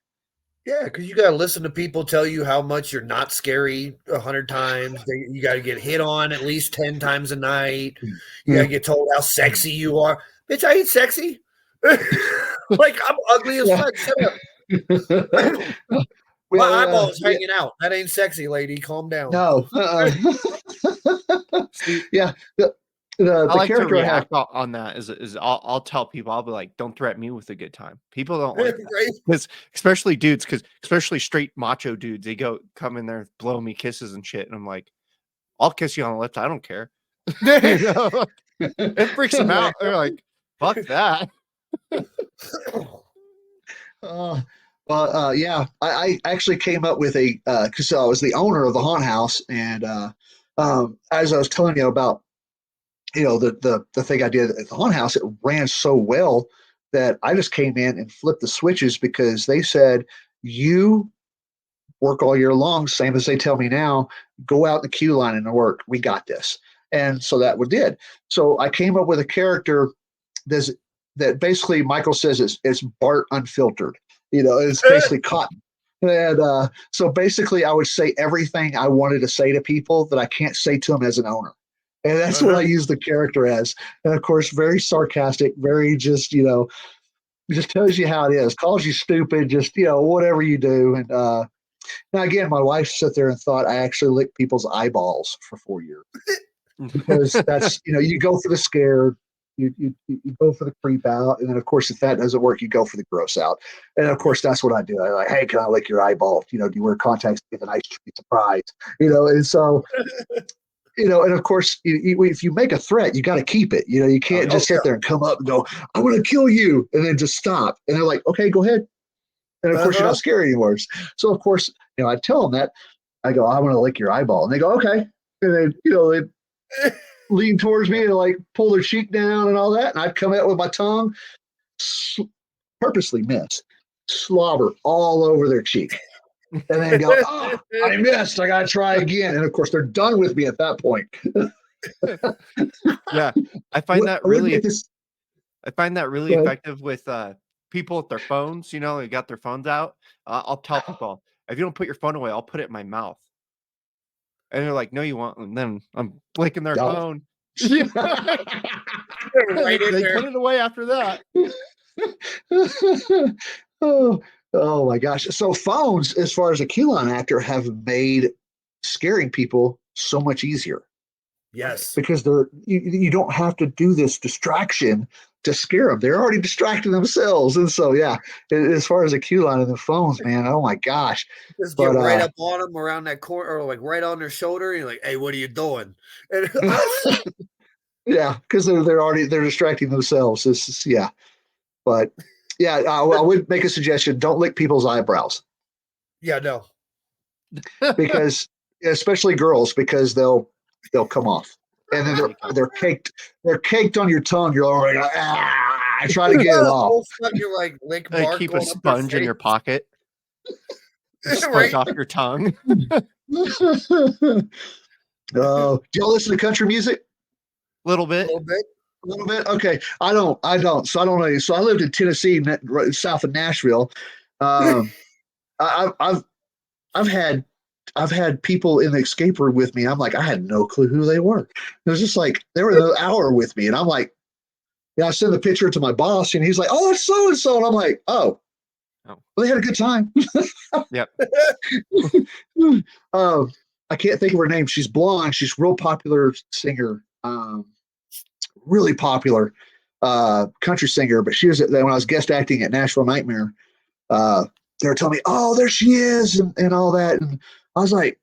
Yeah, because you got to listen to people tell you how much you're not scary 100 times. You got to get hit on at least 10 times a night. You got Yeah. to get told how sexy you are. Bitch, I ain't sexy. Like, I'm ugly as Yeah. fuck. Shut up. My Well, eyeball's hanging out. That ain't sexy, lady. Calm down. no. See, Yeah. The, I the like to character I have. react on that is I'll tell people, I'll be like, don't threaten me with a good time. People don't like that. Right? Because especially dudes, because especially straight macho dudes, they come in there blowing me kisses and shit. And I'm like, I'll kiss you on the lips. I don't care. You know? It freaks them out. They're like, fuck that. Yeah, I actually came up with a because I was the owner of the haunt house, and as I was telling you about, the thing I did at the haunt house, it ran so well that I just came in and flipped the switches because they said you work all year long, same as they tell me now. Go out in the queue line and work. We got this, and so that we did. So I came up with a character that's, that basically Michael says it's Bart unfiltered. It's basically cotton. And so basically, I would say everything I wanted to say to people that I can't say to them as an owner. And that's what I use the character as. And of course, very sarcastic, very just tells you how it is, calls you stupid, just, whatever you do. And now, again, my wife sat there and thought I actually licked people's eyeballs for 4 years because that's, you go for the scare, you go for the creep out, and then of course if that doesn't work, you go for the gross out, and of course that's what I do. I like, hey, can I lick your eyeball? Do you wear contacts? Give a nice surprise, and so and of course if you make a threat, you got to keep it. You can't just sit there and come up and go, I'm going to kill you, and then just stop. And they're like, okay, go ahead. And of course you're not scary anymore. So of course I tell them that. I go, I want to lick your eyeball, and they go, okay. And then they lean towards me and like pull their cheek down and all that. And I'd come out with my tongue, purposely miss, slobber all over their cheek. And then go, oh, I missed. I got to try again. And of course, they're done with me at that point. Yeah. I find that really effective with people with their phones. They got their phones out. I'll tell people, if you don't put your phone away, I'll put it in my mouth. And they're like, no, you won't. And then I'm flicking their phone. Right They put it away after that. Oh my gosh. So phones, as far as a Q-line actor, have made scaring people so much easier. Yes. Because you don't have to do this distraction to scare them. They're already distracting themselves. And so, yeah, as far as a Q-line and the phones, man, oh my gosh. Just get right up on them around that corner, or like right on their shoulder. And you're like, hey, what are you doing? And, yeah, because they're distracting themselves. Yeah. But yeah, I would make a suggestion. Don't lick people's eyebrows. Yeah, no. Because especially girls, because they'll come off. And then they're caked on your tongue. You're already like, I try to get it off. You're like lick bark. Keep a sponge in your pocket. Sponge off your tongue. Do y'all listen to country music? Little bit. A little bit. Okay. I don't. So I don't know. So I lived in Tennessee, south of Nashville. I've had people in the escape room with me. I'm like, I had no clue who they were. It was just like they were an hour with me, and I'm like, I send the picture to my boss, and he's like, oh, it's so and so, and I'm like, oh. Well, they had a good time. Yep. I can't think of her name. She's blonde. She's a real popular singer. Really popular country singer. But she was when I was guest acting at Nashville Nightmare. They were telling me, oh, there she is, and all that. And I was like,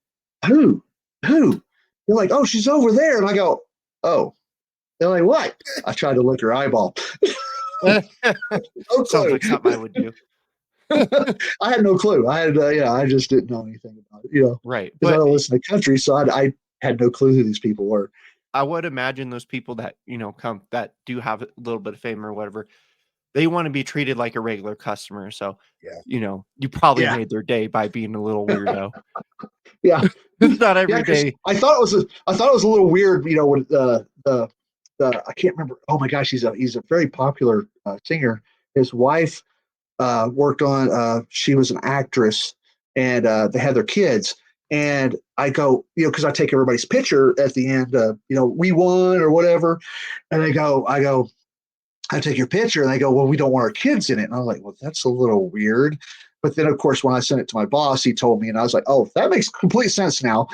who? They're like, oh, she's over there. And I go, oh. They're like, what? I tried to lick her eyeball. Sounds like something I would do. I had no clue. I just didn't know anything about it, Right. Because I don't listen to country, so I had no clue who these people were. I would imagine those people that, come that do have a little bit of fame or whatever, they want to be treated like a regular customer. So, you probably made their day by being a little weirdo. Yeah. It's not every day. I thought it was a little weird, when the I can't remember. Oh my gosh, he's a very popular singer. His wife worked on. She was an actress, and they had their kids. And I go, because I take everybody's picture at the end. We won or whatever. And I take your picture, and they go, well, we don't want our kids in it. And I'm like, well, that's a little weird. But then, of course, when I sent it to my boss, he told me, and I was like, oh, that makes complete sense now.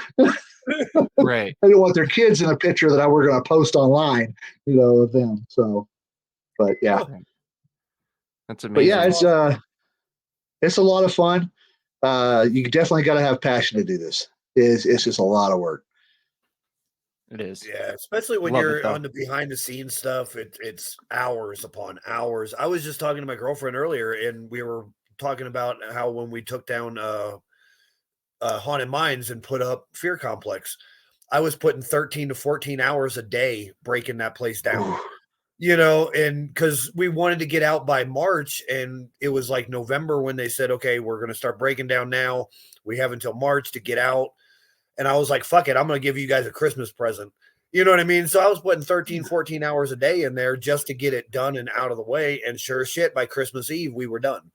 Right. I don't want their kids in a picture that I were going to post online, of them. So, but yeah, That's but amazing. yeah, it's a lot of fun. You definitely got to have passion to do this. It's just a lot of work. It is. Yeah, especially when Love it, you're though. on the behind the scenes stuff, it's hours upon hours. I was just talking to my girlfriend earlier, and we were talking about how when we took down Haunted Minds and put up Fear Complex, I was putting 13 to 14 hours a day breaking that place down. Ooh. And because we wanted to get out by March, and it was like November when they said, okay, we're going to start breaking down now. We have until March to get out. And I was like, fuck it, I'm going to give you guys a Christmas present. You know what I mean? So I was putting 13, 14 hours a day in there just to get it done and out of the way. And sure as shit, by Christmas Eve, we were done.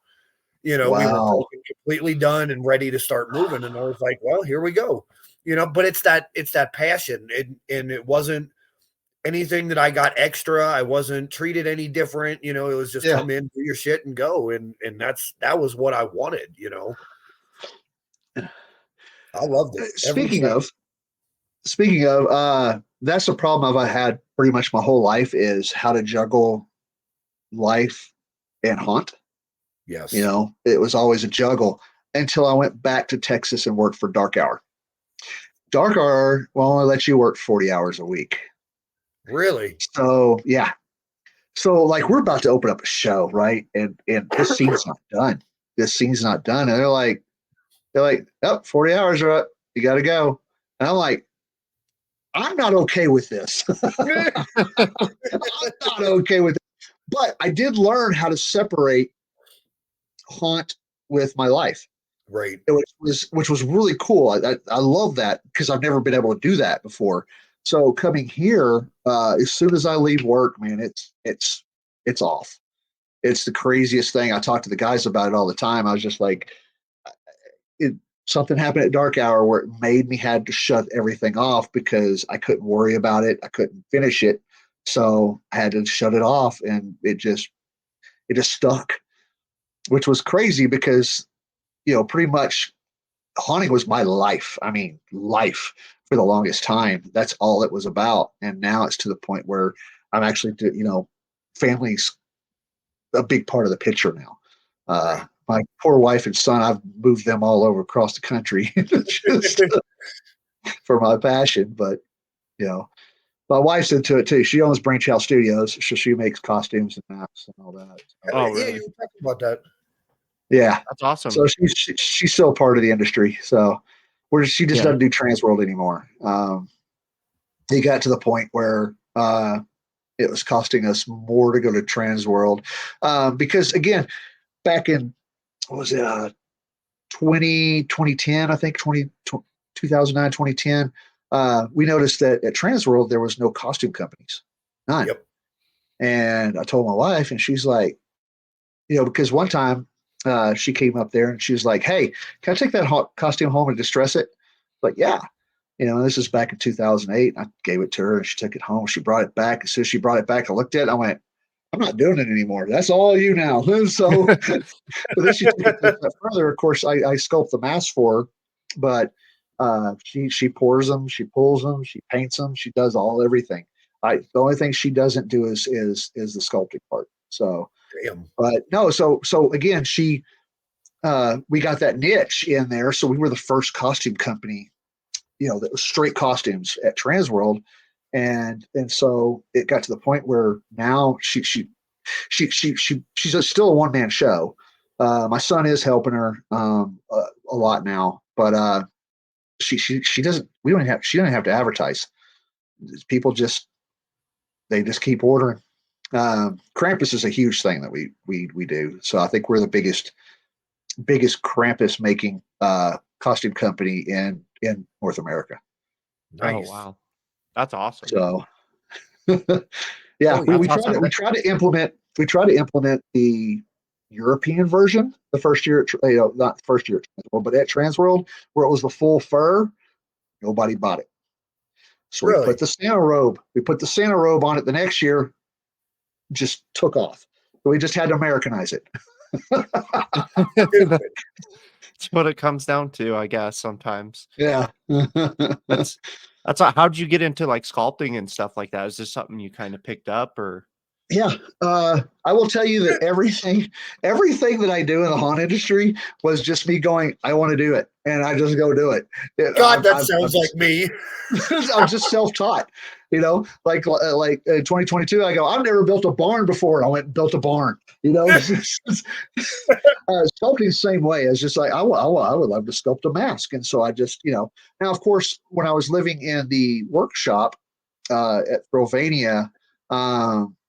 We were Wow. completely done and ready to start moving. And I was like, well, here we go. But it's that passion. And it wasn't anything that I got extra. I wasn't treated any different. It was just Yeah. come in, do your shit and go. And that was what I wanted. I loved it. Speaking of, that's the problem I've had pretty much my whole life is how to juggle life and haunt. Yes. It was always a juggle until I went back to Texas and worked for Dark Hour. Dark Hour will only let you work 40 hours a week. Really? So, yeah. So, like, we're about to open up a show, right? And this scene's not done. This scene's not done. And they're like, oh, 40 hours are up. You got to go. And I'm like, I'm not okay with this. I'm not okay with it. But I did learn how to separate haunt with my life. Right. Which was really cool. I love that because I've never been able to do that before. So coming here, as soon as I leave work, man, it's off. It's the craziest thing. I talk to the guys about it all the time. I was just like, something happened at Dark Hour where it made me had to shut everything off because I couldn't worry about it. I couldn't finish it. So I had to shut it off, and it just stuck, which was crazy because, pretty much haunting was my life. I mean, life for the longest time. That's all it was about. And now it's to the point where I'm actually, family's a big part of the picture now. Right. My poor wife and son, I've moved them all over across the country just for my passion. But, my wife's into it too. She owns Brainchild Studios, so she makes costumes and masks and all that. Oh, Yeah, really? you were talking about that. Yeah, That's awesome. so she's still part of the industry. So she just doesn't do Transworld anymore. It got to the point where it was costing us more to go to Transworld because, again, back in what was it 2010, I think 2009, 2010, we noticed that at Transworld there was no costume companies, none. Yep. And I told my wife, and she's like, because one time she came up there and she was like, hey, can I take that costume home and distress it? Like, yeah. This is back in 2008. I gave it to her and she took it home. She brought it back. As soon as she brought it back, I looked at it. I went, I'm not doing it anymore. That's all you now. So, but then she took it a step further. Of course, I sculpt the mask for her, but she pours them, she pulls them, she paints them, she does everything. The only thing she doesn't do is the sculpting part. So, Damn. but no. So again, we got that niche in there. So we were the first costume company, that was straight costumes at Transworld. And so it got to the point where now she's still a one-man show. My son is helping her a lot now, but she doesn't. She doesn't have to advertise. People they just keep ordering. Krampus is a huge thing that we do. So I think we're the biggest Krampus making costume company in North America. Nice. Oh, wow. That's awesome. So yeah, Oh, yeah, we that's try awesome. to implement the European version, the first year, not the first year at Transworld, but at Transworld, where it was the full fur, nobody bought it. So we Really? put the Santa robe. We put the Santa robe on it the next year, just took off. So we just had to Americanize it. Stupid. That's what it comes down to, I guess, sometimes. Yeah. That's how'd you get into like sculpting and stuff like that? Is this something you kind of picked up or? Yeah, I will tell you that everything that I do in the haunt industry was just me going, I want to do it, and I just go do it. God, that sounds like me. I'm just self-taught, like in 2022, I go, I've never built a barn before, and I went and built a barn. Sculpting the same way. It's just like I would love to sculpt a mask, and so I just now, of course, when I was living in the workshop at Provania,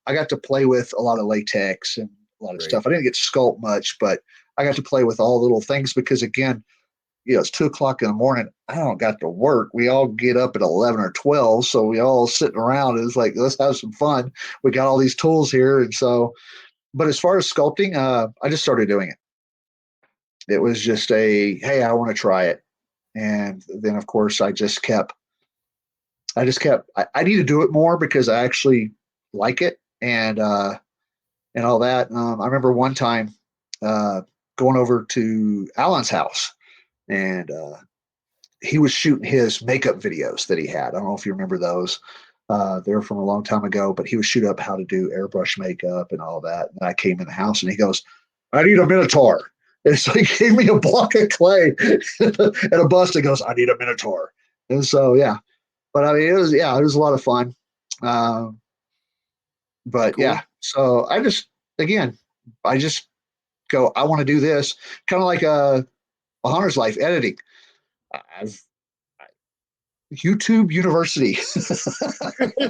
I got to play with a lot of latex and a lot of stuff. I didn't get to sculpt much, but I got to play with all little things because, again, it's 2:00 in the morning. I don't got to work. We all get up at 11 or 12. So we all sitting around. It's like, let's have some fun. We got all these tools here. And so, but as far as sculpting, I just started doing it. It was just hey, I want to try it. And then, of course, I need to do it more because I actually like it. And all that. I remember one time going over to Alan's house, and he was shooting his makeup videos that he had. I don't know if you remember those. They were from a long time ago, but he would shoot up how to do airbrush makeup and all that. And I came in the house, and he goes, "I need a Minotaur." And so he gave me a block of clay and a bust. And goes, "I need a Minotaur." And so yeah, but I mean, it was a lot of fun. But Cool. yeah, so I just go, I want to do this, kind of like a Hunter's Life editing. I've YouTube University.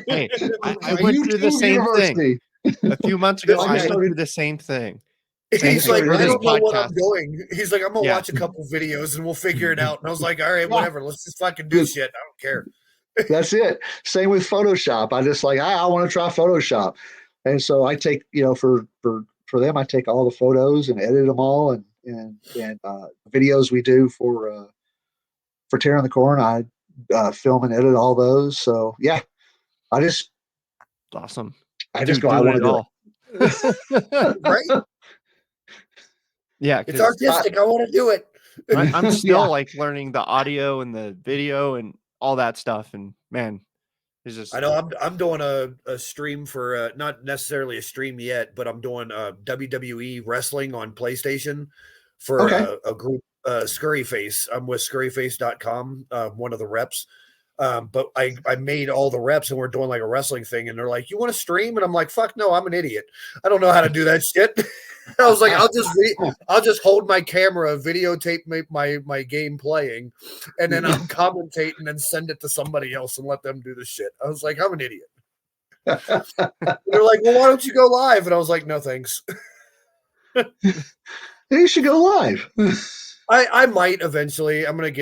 Hey, I went through the YouTube same thing University. a few months ago. I I just went started. through the same thing. He's like, for I this don't know what I'm podcast. doing. He's like, I'm gonna Yeah. watch a couple videos and we'll figure it out. And I was like, all right, Yeah. whatever. Let's just fucking do shit. I don't care. That's it. Same with Photoshop. I just like, I want to try Photoshop, and so I take for them, I take all the photos and edit them all, and videos we do for Tearing the Corn, I film and edit all those. So yeah, I just Awesome. I just Dude, go, I doing want it to do all. Right? Yeah, It's because artistic. I want to do it. I'm still Yeah. like learning the audio and the video and all that stuff. And man, it's just I know I'm doing a stream for not necessarily a stream yet, but I'm doing WWE wrestling on PlayStation for Okay. a group, Scurryface. I'm with scurryface.com, one of the reps. But I made all the reps and we're doing like a wrestling thing, and they're like, "You want to stream?" And I'm like, "Fuck no, I'm an idiot. I don't know how to do that shit." I was like, I'll just hold my camera, videotape my game playing, and then I'll commentate and send it to somebody else and let them do the shit. I was like, I'm an idiot. They're like, well, why don't you go live? And I was like, no, thanks. You should go live. I might eventually. I'm gonna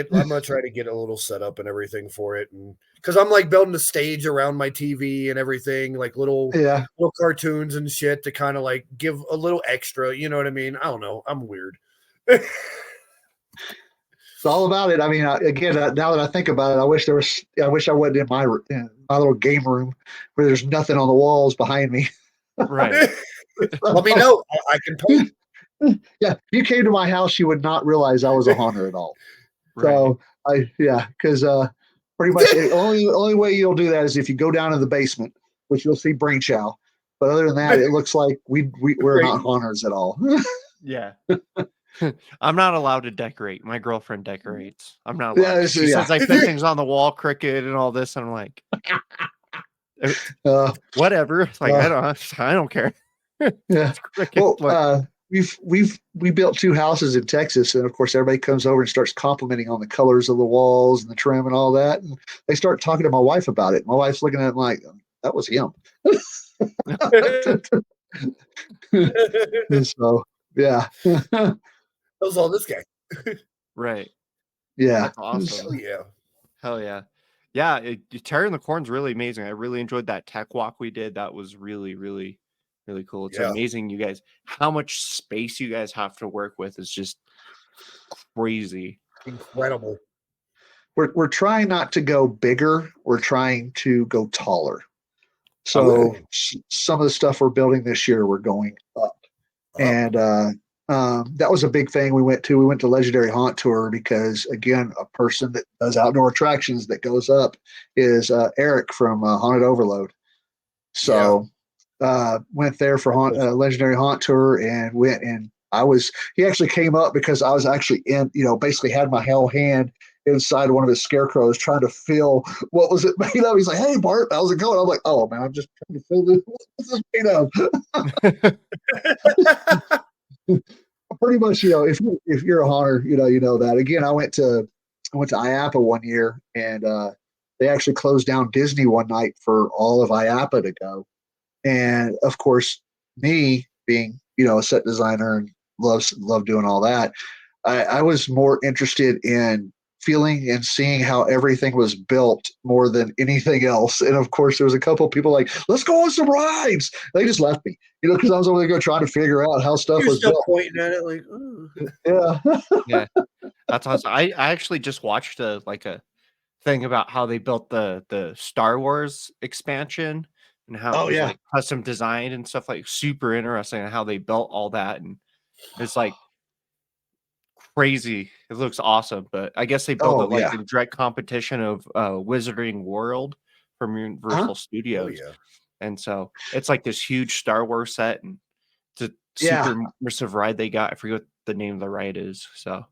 try to get a little setup and everything for it, and because I'm like building a stage around my TV and everything, like little cartoons and shit to kind of like give a little extra. You know what I mean? I don't know. I'm weird. It's all about it. I mean, again, now that I think about it, I wish I wasn't in my little game room where there's nothing on the walls behind me. right. Let me know. I can paint. Yeah, if you came to my house, you would not realize I was a haunter at all. So because pretty much the only way you'll do that is if you go down to the basement, which you'll see brain chow. But other than that, it looks like we're not haunters at all. Yeah. I'm not allowed to decorate. My girlfriend decorates. I'm not allowed. She says I put things on the wall, cricket, and all this. And I'm like, whatever. It's like I don't care. Yeah. Well, we built 2 houses in Texas, and of course everybody comes over and starts complimenting on the colors of the walls and the trim and all that. And they start talking to my wife about it. My wife's looking at it like, that was him. And so yeah. That was all this guy. Right. Yeah. That's awesome. Hell yeah. Hell yeah. Yeah, Tearing the Corn's really amazing. I really enjoyed that tech walk we did. That was really, really Really cool. It's Yeah. amazing, you guys. How much space you guys have to work with is just crazy. Incredible. We're trying not to go bigger. We're trying to go taller. So Okay. some of the stuff we're building this year, we're going up. And that was a big thing we went to. We went to Legendary Haunt Tour because, again, a person that does outdoor attractions that goes up is Eric from Haunted Overload. So went there for Legendary Haunt Tour and went, and he actually came up because I was actually basically had my hell hand inside one of his scarecrows trying to feel what was it made of. He's like, "Hey Bart, how's it going?" I'm like, "Oh man, I'm just trying to feel this. What's this made of?" Pretty much, if you're a haunter, you know that. Again, I went to IAPA one year, and they actually closed down Disney one night for all of IAPA to go. And of course, me being a set designer and love doing all that, I was more interested in feeling and seeing how everything was built more than anything else. And of course, there was a couple of people like, "Let's go on some rides." They just left me, because I was over there trying to figure out how stuff You're was still built. pointing at it like, ooh. Yeah. Yeah, that's awesome. I actually just watched a thing about how they built the Star Wars expansion and how it Oh was yeah. like custom designed and stuff, like super interesting, and how they built all that, and it's like crazy. It looks awesome, but I guess they built it Oh like yeah. in direct competition of Wizarding World from Universal Oh Studios, yeah. and so it's like this huge Star Wars set, and it's a Yeah. super immersive ride they got. I forget what the name of the ride is. So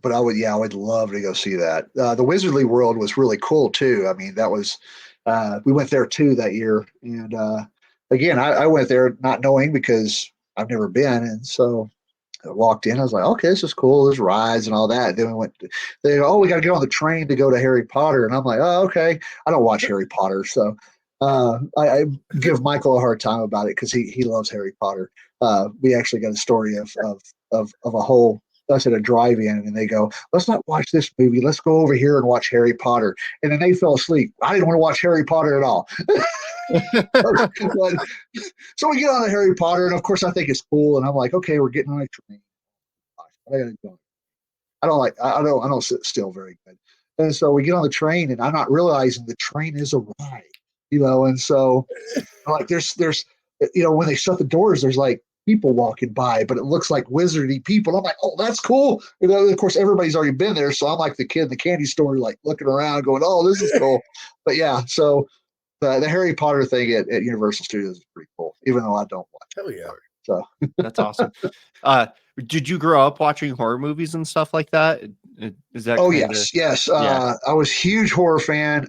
But I would love to go see that. The Wizardly World was really cool too. I mean, that was we went there too that year, and again, I went there not knowing because I've never been, and so I walked in. I was like, okay, this is cool. There's rides and all that. Then we went. They go, "Oh, we got to get on the train to go to Harry Potter," and I'm like, "Oh, okay." I don't watch Harry Potter, so I give Michael a hard time about it because he loves Harry Potter. We actually got a story of a whole us at a drive-in, and they go, "Let's not watch this movie. Let's go over here and watch Harry Potter." And then they fell asleep. I didn't want to watch Harry Potter at all. But, so we get on to Harry Potter, and of course I think it's cool, and I'm like, okay, we're getting on a train. I gotta go. I don't sit still very good. And so we get on the train, and I'm not realizing the train is a ride, and so like there's when they shut the doors, there's like people walking by, but it looks like wizardy people. I'm like, oh, that's cool. Of course, everybody's already been there, so I'm like the kid in the candy store, like looking around, going, oh, this is cool. But yeah, so the Harry Potter thing at Universal Studios is pretty cool, even though I don't watch Hell Harry yeah. Potter. So that's awesome. Did you grow up watching horror movies and stuff like that? Is that oh kind of yes. yeah? I was a huge horror fan.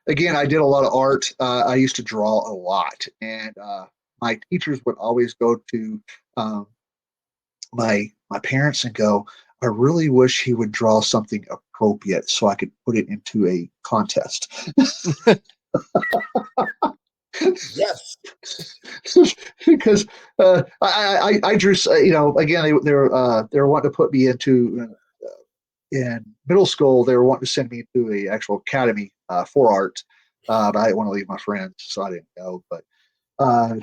Again, I did a lot of art. I used to draw a lot, and my teachers would always go to um, my parents and go, I really wish he would draw something appropriate so I could put it into a contest. Yes. Because I drew, again, they were wanting to put me into in middle school. They were wanting to send me to a actual academy for art, but I didn't want to leave my friends, so I didn't go. But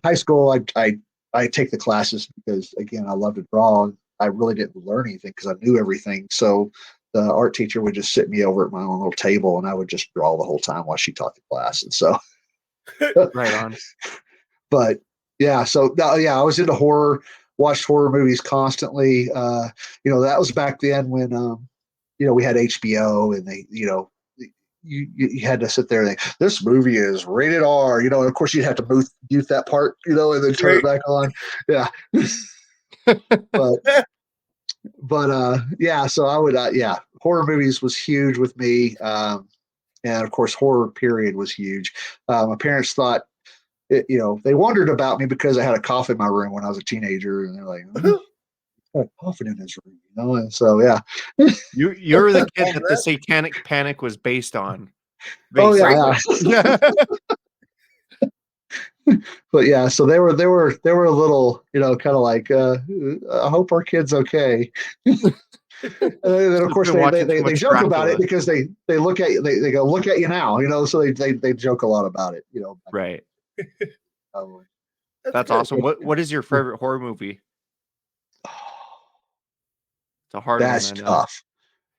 high school, I take the classes because again, I love to draw. I really didn't learn anything because I knew everything. So the art teacher would just sit me over at my own little table, and I would just draw the whole time while she taught the class. And so, Right on. but yeah, so yeah, I was into horror, watched horror movies constantly. That was back then when we had HBO, and they, you had to sit there and think, this movie is rated R, and of course you'd have to mute that part, and then turn it back on. Yeah. but yeah, so I would, horror movies was huge with me. And of course, horror period was huge. My parents thought, they wondered about me because I had a cough in my room when I was a teenager, and they're like, a coffin in his room, and so yeah. You're the kid that the Satanic Panic was based on. Oh Basically. yeah. But yeah, so they were a little, kind of like, I hope our kid's okay. And then of course they joke about it because they look at you, they go, look at you now, so they joke a lot about it, Right. That's good. awesome. What is your favorite horror movie? It's a hard one, That's I know. tough.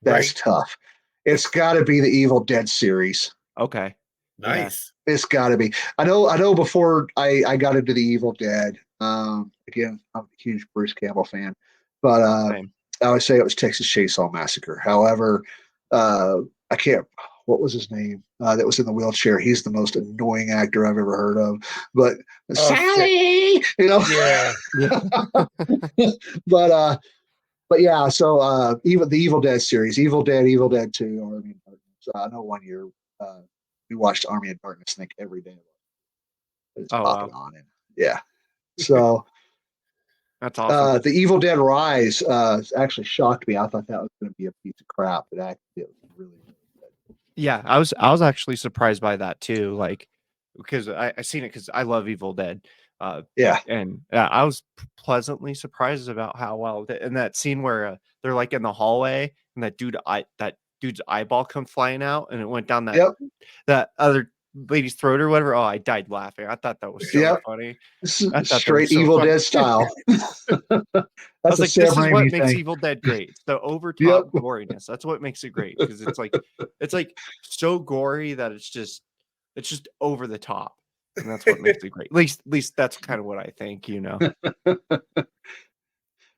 That's Right? tough. It's got to be the Evil Dead series. Okay. Yeah. Nice. It's got to be. I know. Before I got into the Evil Dead, again, I'm a huge Bruce Campbell fan, but Same. I would say it was Texas Chainsaw Massacre. However, I can't. What was his name? That was in the wheelchair. He's the most annoying actor I've ever heard of. But Oh, shit. Sally, you know. Yeah. But yeah. So even the Evil Dead series, Evil Dead, Evil Dead 2, Army of Darkness. I know one year we watched Army of Darkness, I think every day. It's Oh, popping wow. on, and yeah. So That's awesome. the Evil Dead Rise actually shocked me. I thought that was going to be a piece of crap, but actually it was really, really good. Yeah, I was actually surprised by that too, like, because I seen it because I love Evil Dead, Yeah. and I was pleasantly surprised about how well and that scene where they're like in the hallway and that dude's eyeball comes flying out and it went down Yep. that other lady's throat or whatever. Oh, I died laughing. I thought that was so Yep. funny. I thought that was Straight so Evil funny. Dead style. I That's was a like, this Sam is what Raimi makes thing. Evil Dead great. It's the over Yep. top goriness. That's what makes it great because it's like so gory that it's just over the top, and that's what makes it great. At least that's kind of what I think.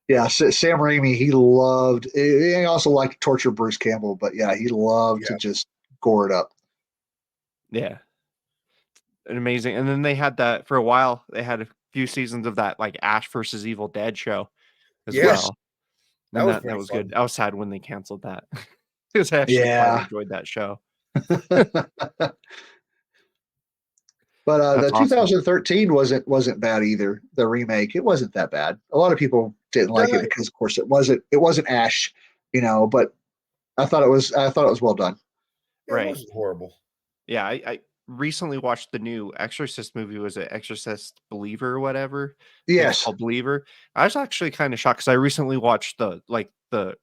Yeah, Sam Raimi, he loved. He also liked to torture Bruce Campbell, but yeah, he loved to Yeah. just gore it up. Yeah, and amazing. And then they had that for a while. They had a few seasons of that like Ash versus Evil Dead show as Yes. well, That and was that pretty was fun. good. I was sad when they canceled that because I actually quite Yeah. enjoyed that show. But That's the awesome. 2013 wasn't bad either. The remake, it wasn't that bad. A lot of people didn't like it No, because, of course, it wasn't Ash, But I thought it was well done. it Right. wasn't horrible. Yeah, I recently watched the new Exorcist movie. Was it Exorcist Believer or whatever? I think it's Yes. called Believer. I was actually kind of shocked because I recently watched the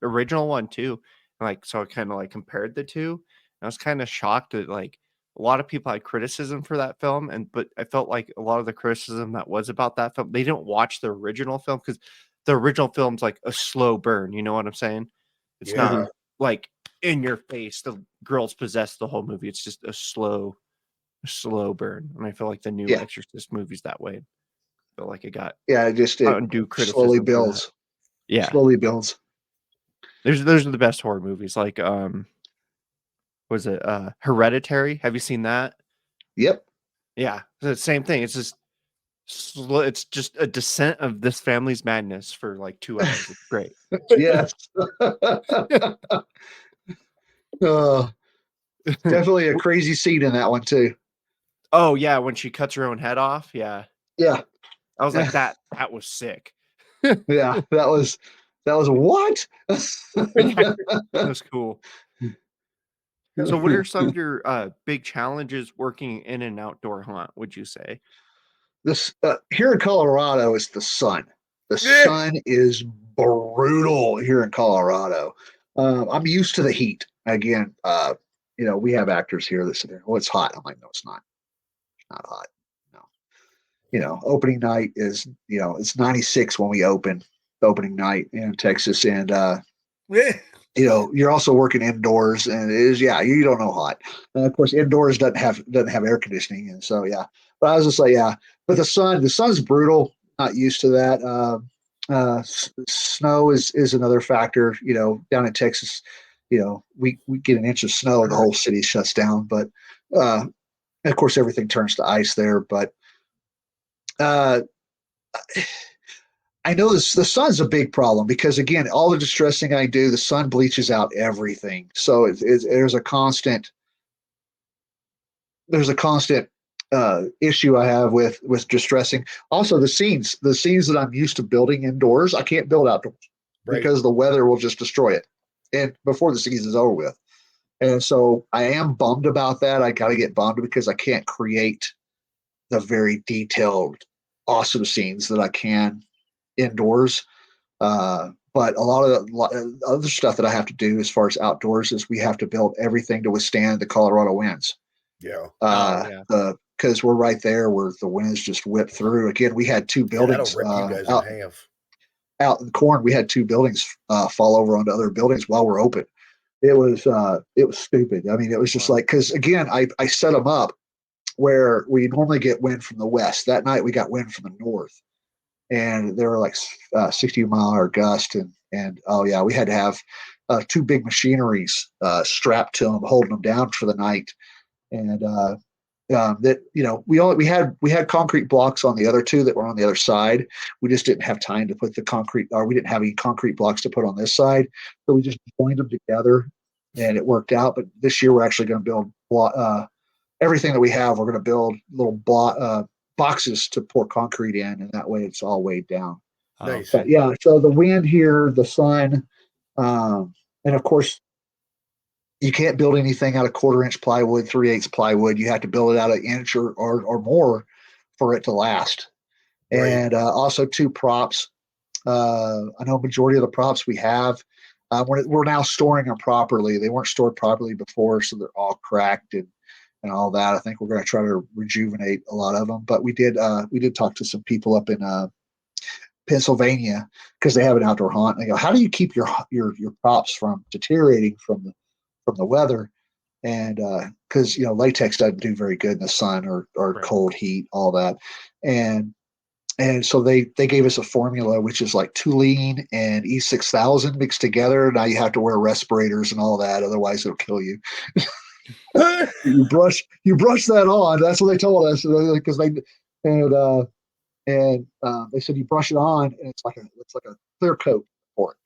original one too. And so I kind of like compared the two. And I was kind of shocked that like a lot of people had criticism for that film, but I felt like a lot of the criticism that was about that film, they didn't watch the original film because the original film's like a slow burn. You know what I'm saying? It's not Yeah. like in your face. The girl's possessed the whole movie. It's just a slow burn. And I feel like the new Yeah. Exorcist movies that way. I feel like it got Yeah. It undue slowly criticism for that. builds. Yeah. Slowly builds. Those are the best horror movies. Like was it Hereditary? Have you seen that? Yep. Yeah. It's the same thing. It's just it's just a descent of this family's madness for like 2 hours. It's great. Yes. Definitely a crazy scene in that one too. Oh yeah, when she cuts her own head off. Yeah. Yeah. I was like, that was sick. Yeah. That was what? Yeah, that was cool. So what are some of this your big challenges working in an outdoor hunt, would you say? Here in Colorado is the sun. The Yeah. sun is brutal here in Colorado. I'm used to the heat. Again, we have actors here that say, "Oh, it's hot." I'm like, "No, it's not. It's not hot." No. Opening night is, it's 96 when we open opening night in Texas, and Yeah. you're also working indoors, and it is, yeah, you don't know hot. And of course, indoors doesn't have air conditioning, and so yeah. But I was just like, yeah. But the sun's brutal. Not used to that. Snow is another factor. Down in Texas, we get an inch of snow, the whole city shuts down. But of course, everything turns to ice there. But uh, I know the sun's a big problem because, again, all the distressing I do, the sun bleaches out everything. So there's a constant issue I have with distressing. Also, the scenes that I'm used to building indoors, I can't build outdoors Right. because the weather will just destroy it, and before the season's over with. And so I am bummed about that. I got to get bummed because I can't create the very detailed, awesome scenes that I can indoors. But a lot of other stuff that I have to do as far as outdoors is we have to build everything to withstand the Colorado winds. Yeah. Oh yeah. The because we're right there where the winds just whip through. Again, we had two Yeah, that'll buildings rip you guys out in half. out in the corn. We had two buildings fall over onto other buildings while we're open. It was stupid. I mean, it was just Wow. like, because again, I set them up where we normally get wind from the west. That night we got wind from the north, and there were like 60-mile-an-hour gust, and oh yeah, we had to have two big machineries strapped to them, holding them down for the night. And that, we had concrete blocks on the other two that were on the other side. We just didn't have time to put the concrete, or we didn't have any concrete blocks to put on this side, so we just joined them together, and it worked out. But this year we're actually going to build everything that we have. We're going to build little boxes to pour concrete in, and that way it's all weighed down. Nice. But yeah, so the wind here, the sun, and of course, you can't build anything out of 1/4-inch plywood, 3/8 plywood. You have to build it out an inch or more for it to last. Right. And also two props. I know majority of the props we have, we're now storing them properly. They weren't stored properly before, so they're all cracked and all that. I think we're going to try to rejuvenate a lot of them. But we did talk to some people up in Pennsylvania, because they have an outdoor haunt. And they go, how do you keep your props from deteriorating from the weather? And because latex doesn't do very good in the sun or Right. cold heat, all that. And so they gave us a formula, which is like toluene and E6000 mixed together. Now you have to wear respirators and all that, otherwise it'll kill you. you brush that on. That's what they told us, because they said you brush it on, and it's like a clear coat for it.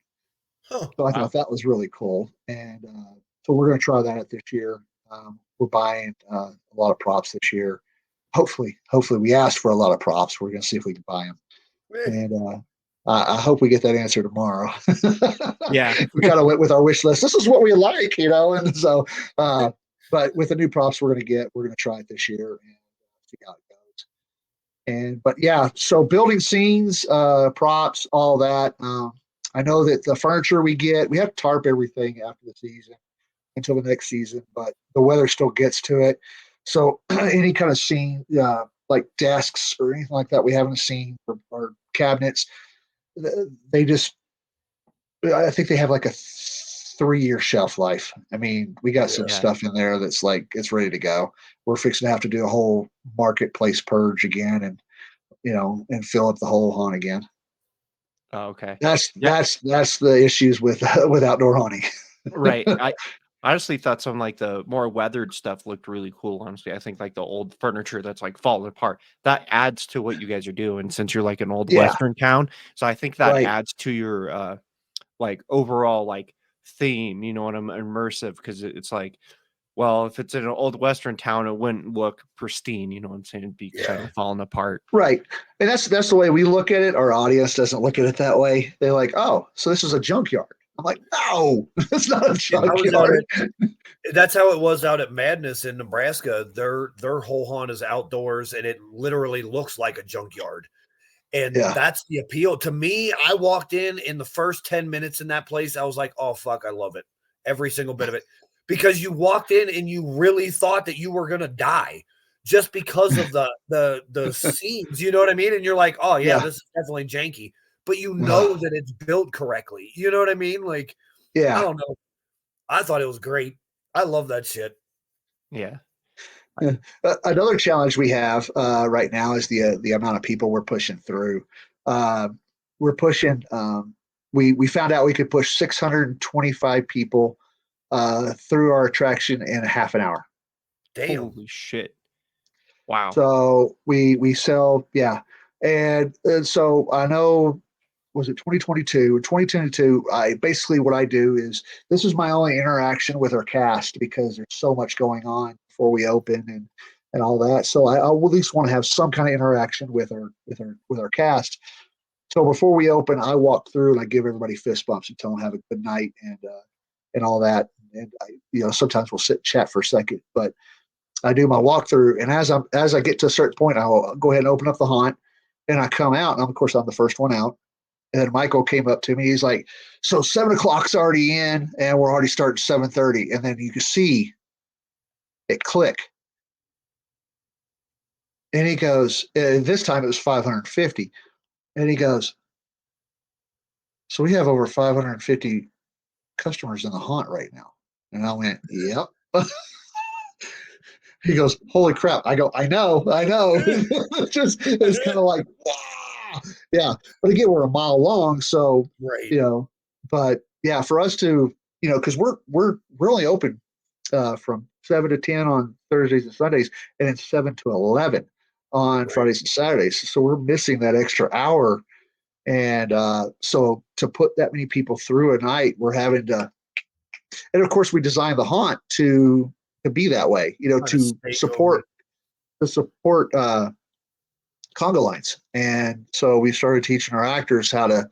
Huh. So I Wow. thought that was really cool, and so we're going to try that this year. We're buying a lot of props this year. Hopefully, we asked for a lot of props. We're going to see if we can buy them, and I hope we get that answer tomorrow. Yeah. We kind of went with our wish list. This is what we like, and so. But with the new props we're going to try it this year and see how it goes. But yeah, so building scenes, props, all that. I know that the furniture we have to tarp everything after the season until the next season, but the weather still gets to it. So any kind of scene, like desks or anything like that we haven't seen, or cabinets, I think they have like a 3-year shelf life. I mean, we got some stuff in there that's like, it's ready to go. We're fixing to have to do a whole marketplace purge again, and fill up the whole haunt again. Oh, okay. That's the issues with outdoor haunting. Right. I honestly thought some like the more weathered stuff looked really cool. Honestly, I think like the old furniture that's like falling apart, that adds to what you guys are doing, since you're like an old Western town. So I think that Right. adds to your like overall like theme, what I'm immersive, because it's like, well, if it's in an old Western town, it wouldn't look pristine, what I'm saying? It'd be kind of falling apart. Right. And that's the way we look at it. Our audience doesn't look at it that way. They're like, oh, so this is a junkyard. I'm like, no, it's not a junkyard. That's how it was out at Madness in Nebraska. Their whole haunt is outdoors, and it literally looks like a junkyard. And that's the appeal to me. I walked in the first 10 minutes in that place. I was like, oh, fuck, I love it. Every single bit of it. Because you walked in and you really thought that you were going to die just because of the scenes, you know what I mean? And you're like, oh yeah, this is definitely janky, but you know that it's built correctly. You know what I mean? Like, I don't know. I thought it was great. I love that shit. Yeah. Another challenge we have right now is the amount of people we're pushing through. We're pushing. We found out we could push 625 people through our attraction in a half an hour. Damn. Holy shit. Wow. So we sell, and so I know, was it 2022 or 2022? What I do is, this is my only interaction with our cast, because there's so much going on before we open and all that. So I at least want to have some kind of interaction with our cast. So before we open, I walk through and I give everybody fist bumps and tell them have a good night and all that. And sometimes we'll sit and chat for a second, but I do my walkthrough, and as I get to a certain point, I'll go ahead and open up the haunt, and I come out, and of course I'm the first one out. And then Michael came up to me. He's like, "So 7:00's already in, and we're already starting 7:30." And then you can see it click. And he goes, this time it was 550. And he goes, so we have over 550 customers in the haunt right now. And I went, yep. He goes, holy crap. I go, I know. It's kind of like, wow. Yeah. But again, we're a mile long. So, Right. But yeah, for us to, because we're only open from 7 to 10 on Thursdays and Sundays, and then 7 to 11 on Fridays and Saturdays. So we're missing that extra hour. And so to put that many people through a night, we're having to, and of course we designed the haunt to be that way, to support conga lines. And so we started teaching our actors how to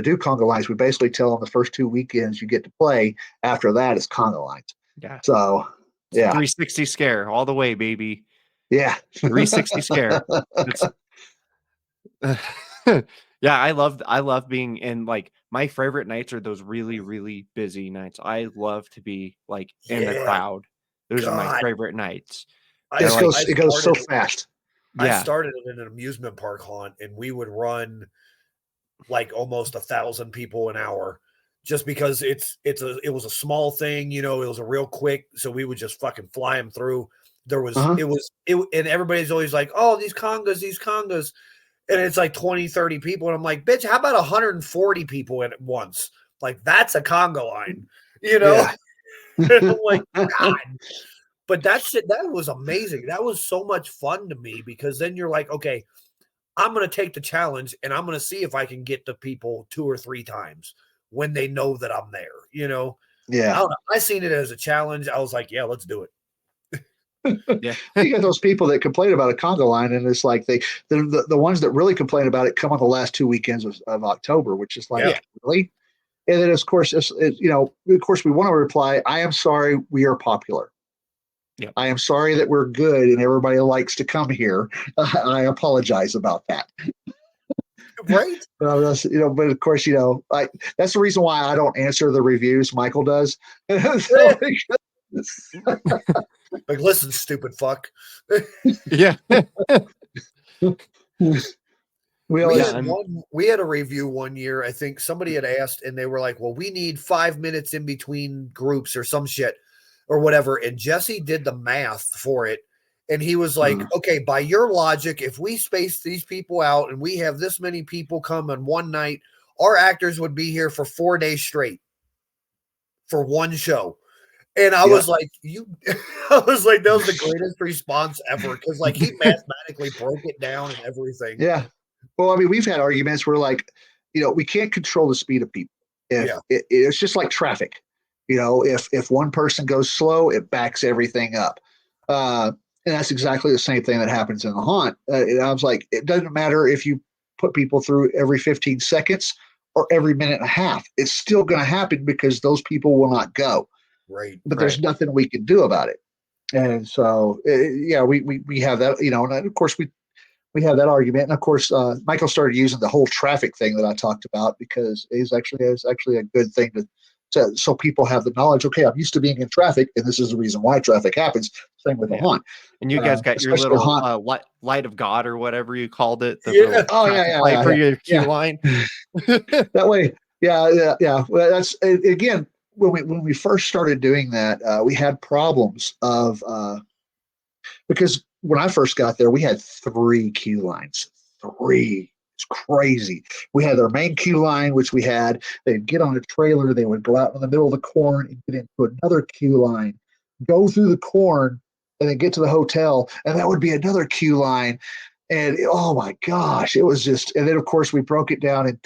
do conga lines. We basically tell them the first 2 weekends you get to play. After that, it's conga lines. Yeah. So yeah, 360 scare all the way, baby. Yeah, 360 scare. Yeah, I love being in, like, my favorite nights are those really, really busy nights. I love to be like in the crowd. Those are my favorite nights. It goes so fast. I started in an amusement park haunt, and we would run like almost 1,000 people an hour, just because it was a small thing, it was a real quick. So we would just fucking fly them through. There was and everybody's always like, oh, these congas. And it's like 20, 30 people. And I'm like, bitch, how about 140 people at once? Like, that's a conga line, Yeah. I'm like, God. But that was amazing. That was so much fun to me, because then you're like, okay, I'm going to take the challenge, and I'm going to see if I can get the people 2 or 3 times when they know that I'm there, Yeah. I don't know. I seen it as a challenge. I was like, yeah, let's do it. Yeah, you got those people that complain about a conga line, and it's like the ones that really complain about it come on the last 2 weekends of October, which is like, really. And then of course, of course, we want to reply, I am sorry, we are popular. Yeah, I am sorry that we're good and everybody likes to come here. I apologize about that. Right. But of course, that's the reason why I don't answer the reviews. Michael does. Like, listen, stupid fuck. Yeah. We had a review one year. I think somebody had asked, and they were like, well, we need 5 minutes in between groups or some shit or whatever. And Jesse did the math for it. And he was like, okay, by your logic, if we space these people out and we have this many people come on one night, our actors would be here for 4 days straight for one show. And I was like, I was like, that was the greatest response ever. Cause like he mathematically broke it down and everything. Yeah. Well, I mean, we've had arguments where, like, we can't control the speed of people. It's just like traffic. If one person goes slow, it backs everything up. And that's exactly the same thing that happens in the haunt. I was like, it doesn't matter if you put people through every 15 seconds or every minute and a half. It's still going to happen because those people will not go. Right. But there's nothing we can do about it. And so, we have that, and of course we have that argument. And of course, Michael started using the whole traffic thing that I talked about, because it's actually a good thing so people have the knowledge. Okay, I'm used to being in traffic, and this is the reason why traffic happens. Same with the haunt. And you guys got your little light of God or whatever you called it. For your queue line. That way, yeah. Well, that's again, when we first started doing that, we had problems of because when I first got there, we had 3 queue lines. 3. It's crazy. We had our main queue line, which they'd get on a trailer, they would go out in the middle of the corn and get into another queue line, go through the corn, and then get to the hotel, and that would be another queue line. And oh my gosh, it was just. And then of course we broke it down in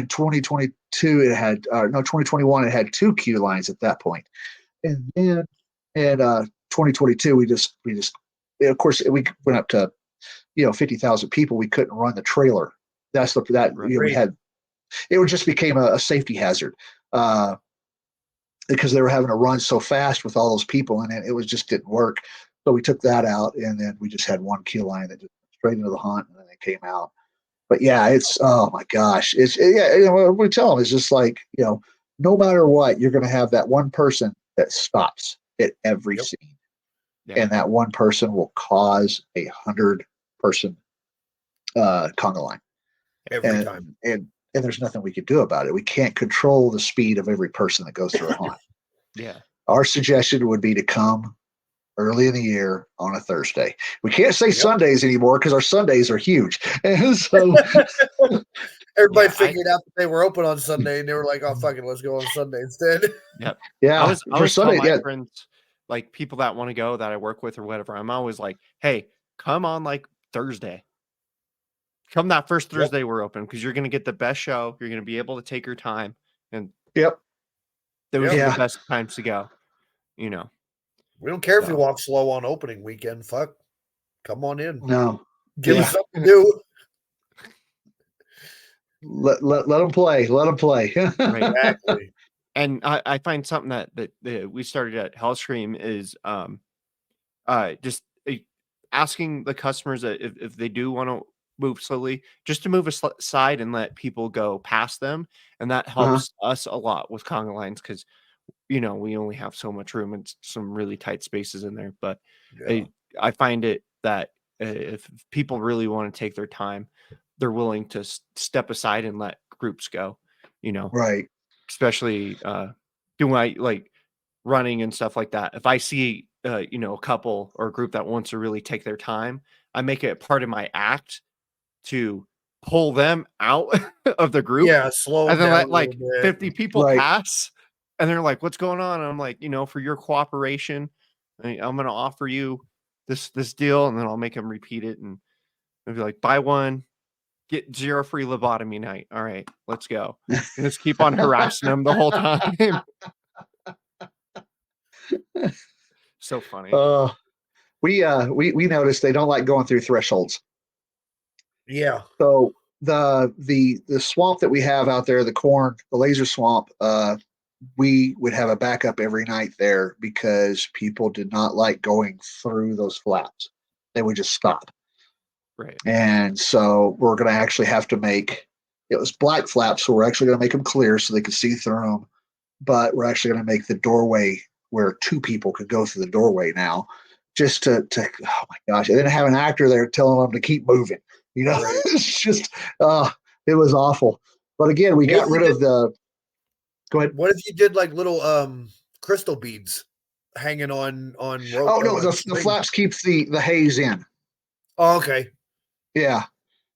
2022. It had 2021. It had 2 queue lines at that point, and then in 2022 we just of course we went up to 50,000 people. We couldn't run the trailer. We had. It just became a safety hazard. Because they were having to run so fast with all those people, and it just didn't work. So we took that out, and then we just had 1 queue line that just straight into the haunt, and then they came out. But yeah, it's, oh my gosh, what we tell them is just like, no matter what, you're going to have that one person that stops at every scene. and that one person will cause 100-person conga line every time. And there's nothing we could do about it. We can't control the speed of every person that goes through a haunt. Yeah. Our suggestion would be to come early in the year on a Thursday. We can't say Sundays anymore because our Sundays are huge. And so everybody figured out that they were open on Sunday and they were like, oh, fuck it, let's go on Sunday instead. Yep. Yeah. I always tell my friends, like people that want to go that I work with or whatever, I'm always like, hey, come on like Thursday. Come that first Thursday we're open because you're going to get the best show. You're going to be able to take your time. And those are the best times to go, you know. We don't care if you walk slow on opening weekend. Fuck. Come on in. No. Give us something to do. Let them play. Let them play. Right. Exactly. And I find something that we started at Hellscream is just asking the customers that if they do want to move slowly, just to move aside and let people go past them. And that helps us a lot with conga lines because, you know, we only have so much room and some really tight spaces in there. But I find it that if people really want to take their time, they're willing to step aside and let groups go, you know, right. Especially doing like running and stuff like that. If I see, you know, a couple or a group that wants to really take their time, I make it part of my act to pull them out of the group. Yeah, slow and then down let like 50 people pass. And they're like, what's going on? And I'm like, you know, for your cooperation, I'm going to offer you this deal. And then I'll make them repeat it. And I'll be like, buy one, get 0 free lobotomy night. All right, let's go. And just keep on harassing them the whole time. So funny. We noticed they don't like going through thresholds. Yeah. So the swamp that we have out there, the laser swamp, we would have a backup every night there because people did not like going through those flaps. They would just stop. Right. And so we're going to actually have to make it was black flaps, so we're actually going to make them clear so they could see through them. But we're actually going to make the doorway where 2 people could go through the doorway now, just to oh my gosh, and then have an actor there telling them to keep moving. You know, it's just it was awful. But again, we got rid of the. Go ahead. What if you did like little crystal beads hanging on rope? Oh no, the flaps keep the haze in. Oh, okay. Yeah,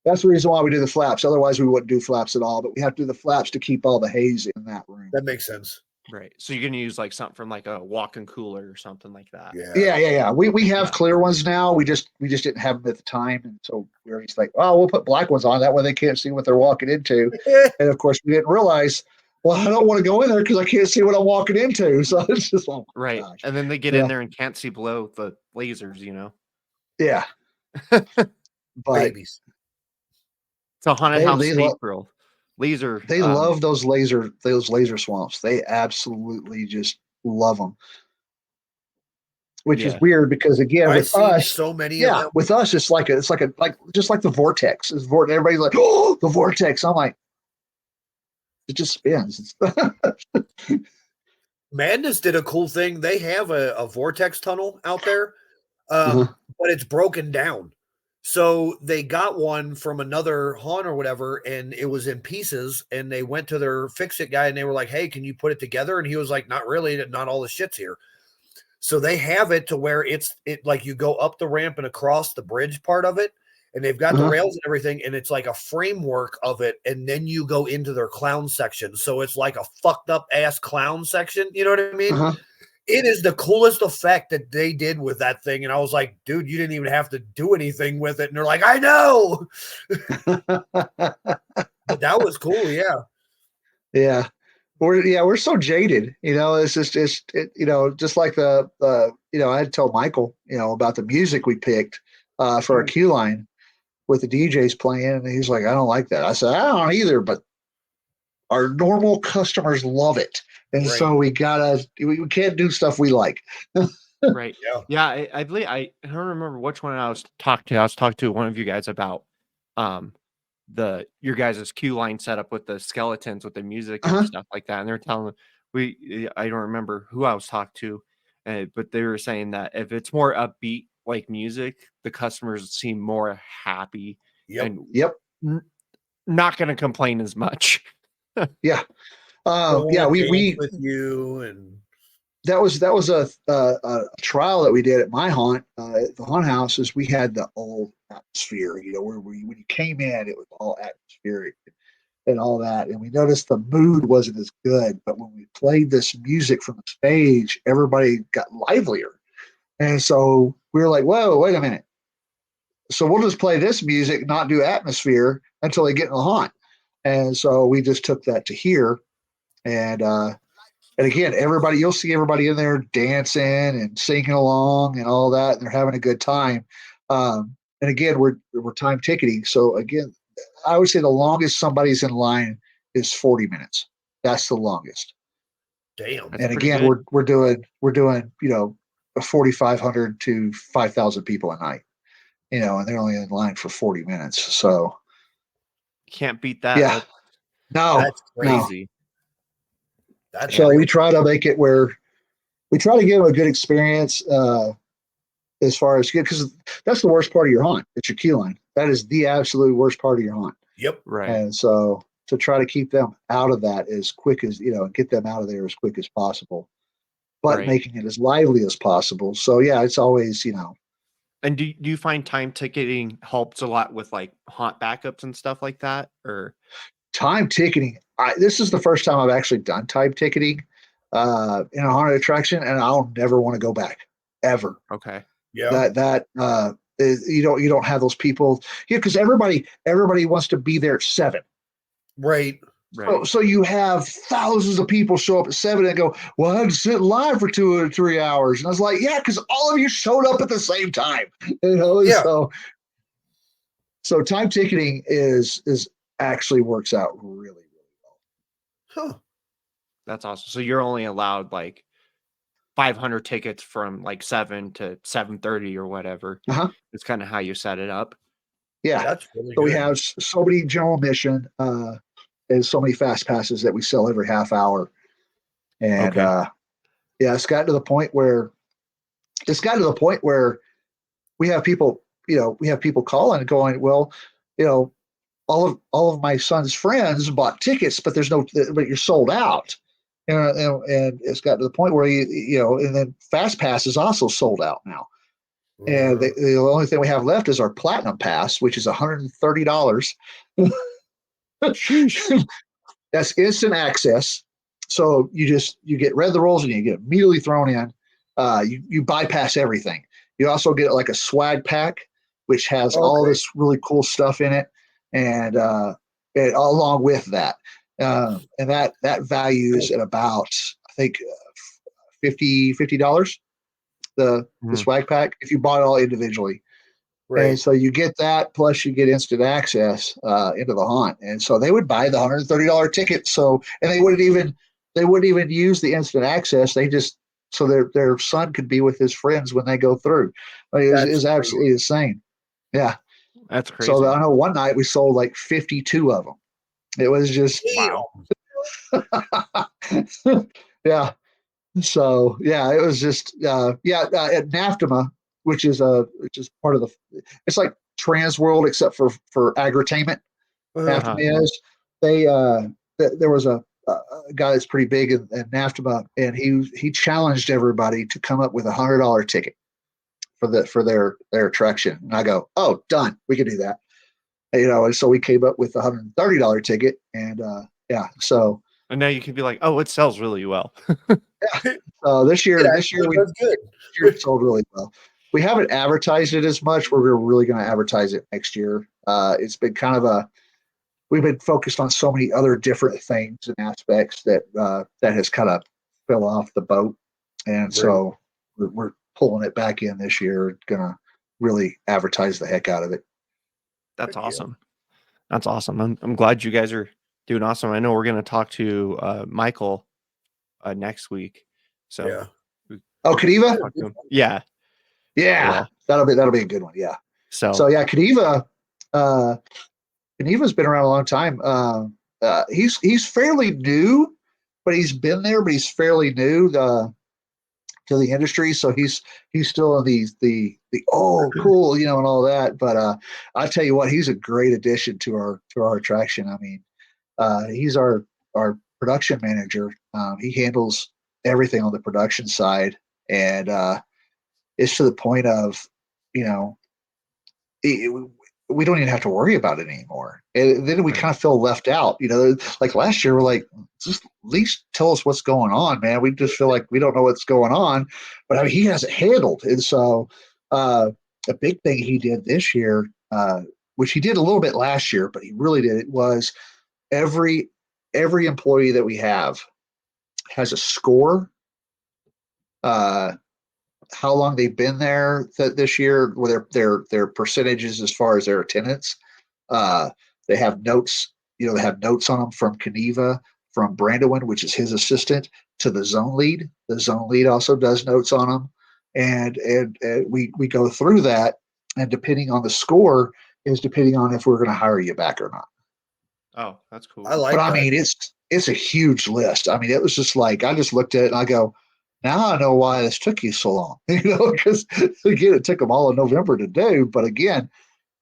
that's the reason why we do the flaps. Otherwise, we wouldn't do flaps at all. But we have to do the flaps to keep all the haze in that room. That makes sense. Right. So you're gonna use like something from like a walk-in cooler or something like that. Yeah. We have clear ones now. We just didn't have them at the time, and so we were just like, oh, we'll put black ones on that way they can't see what they're walking into. And of course, we didn't realize. Well, I don't want to go in there because I can't see what I'm walking into. So it's just right. Gosh. And then they get in there and can't see below the lasers, you know. Yeah. But babies. It's a haunted house state world. Laser. They love those laser swamps. They absolutely just love them. Which is weird because again, with us, so many of them. With us, it's like just like the vortex. Everybody's like, oh, the vortex. I'm like, it just spins. Madness did a cool thing. They have a vortex tunnel out there, but it's broken down. So they got one from another haunt or whatever, and it was in pieces. And they went to their fix-it guy, and they were like, "Hey, can you put it together?" And he was like, "Not really. Not all the shit's here." So they have it to where it like you go up the ramp and across the bridge part of it, and they've got the rails and everything, and it's like a framework of it, and then you go into their clown section. So it's like a fucked up ass clown section. You know what I mean? It is the coolest effect that they did with that thing. And I was like, dude, you didn't even have to do anything with it. And they're like, I know. But that was cool. Yeah. Yeah. We're so jaded, you know, it's just you know, just like the you know, I had to tell Michael, you know, about the music we picked for our queue line with the DJs playing. And he's like, I don't like that. I said, I don't either, but our normal customers love it. And so we can't do stuff we like. Right. Yeah. I believe I don't remember which one I was talking to. I was talking to one of you guys about your guys' queue line setup with the skeletons with the music and stuff like that. And they're telling I don't remember who I was talking to. But they were saying that if it's more upbeat like music, the customers seem more happy Yep. and Yep. not going to complain as much. Yeah. They'll Yeah. wanna dance We with you and that was a trial that we did at my haunt at the haunt house. Is we had the old atmosphere, where when you came in, it was all atmospheric and all that. And we noticed the mood wasn't as good, but when we played this music from the stage, everybody got livelier. And so we were like, whoa, wait a minute. So we'll just play this music, not do atmosphere until they get in the haunt. And so we just took that to here. And again, you'll see everybody in there dancing and singing along and all that, and they're having a good time. And again, we're time ticketing. So again, I would say the longest somebody's in line is 40 minutes. That's the longest. damn. That's And pretty again, good. we're doing 4,500 to 5,000 people a night. And they're only in line for 40 minutes. So Can't beat that. yeah, That's no, That's no. crazy. That's So we great. try to make it where we try to give them a good experience. As far as because that's the worst part of your haunt. It's your queue line. That is the absolute worst part of your haunt. Yep. Right. And so to try to keep them out of that as quick as and get them out of there as quick as possible, but Right. making it as lively as possible. So yeah, it's always And do you find time ticketing helps a lot with like haunt backups and stuff like that? Or time ticketing. This is the first time I've actually done time ticketing in a haunted attraction, and I'll never want to go back ever. okay. Yeah. That you don't have those people because everybody wants to be there at 7. Right. Right. So you have thousands of people show up at 7 and go, well, I had to sit in line for 2 or 3 hours. And I was like, yeah, because all of you showed up at the same time. Yeah. So time ticketing is actually works out really, really well. Huh. That's awesome. So you're only allowed like 500 tickets from like 7 to 7:30 or whatever. Uh-huh. It's kind of how you set it up. Yeah. That's really So we good. have so many general admission and so many fast passes that we sell every half hour. And Okay. yeah, it's gotten to the point where we have people, calling and going, well, all of my son's friends bought tickets, but but you're sold out. And it's got to the point where and then fast pass is also sold out now. And the only thing we have left is our platinum pass, which is $130. Sheesh. That's instant access. So you get read the rules and you get immediately thrown in. You bypass everything. You also get like a swag pack, which has all this really cool stuff in it, and along with that, and that value is at about I think $50 the swag pack if you bought it all individually. Right. And so you get that, plus you get instant access into the haunt. And so they would buy the $130 ticket. So, and they wouldn't even use the instant access. They just so their son could be with his friends when they go through. It was absolutely insane. Yeah. That's crazy. So I know one night we sold like 52 of them. It was just Wow. yeah. So yeah, it was just at NAFTMA, which is part of it's like Trans World except for agri-tainment. NAFTMA is there was a guy that's pretty big in NAFTMA, and he challenged everybody to come up with $100 ticket for their attraction. And I go, oh, done, we can do that. And so we came up with a $130 ticket, and so. And now you can be like, oh, it sells really well. Yeah. This year it sold really well. We haven't advertised it as much. We're really going to advertise it next year. It's been kind of we've been focused on so many other different things and aspects that has kind of fell off the boat. And so we're pulling it back in this year. Going to really advertise the heck out of it. That's awesome. That's awesome. I'm glad you guys are doing awesome. I know we're going to talk to Michael next week. So yeah. Kadiva? Yeah. That'll be a good one. Yeah. So yeah, Kadiva Kadiva's been around a long time. He's fairly new, but he's been there, but he's fairly new. to the industry. So he's still in the oh cool, and all that. But I tell you what, he's a great addition to our attraction. I mean, he's our production manager. He handles everything on the production side, and it's to the point of, it, we don't even have to worry about it anymore. And then we kind of feel left out. Like last year, we're like, just at least tell us what's going on, man. We just feel like we don't know what's going on. But I mean, he has it handled. And so a big thing he did this year, which he did a little bit last year, but he really did it, was every employee that we have has a score. How long they've been there this year, with their percentages as far as their attendance. They have notes, they have notes on them from Keneva, from Brandywin, which is his assistant, to the zone lead. The zone lead also does notes on them, and we go through that, and depending on the score is depending on if we're going to hire you back or not. Oh, that's cool. I like But that. I mean, it's a huge list. I mean, it was just like, I just looked at it and I go, now I know why this took you so long, because again, it took them all of November to do. But again,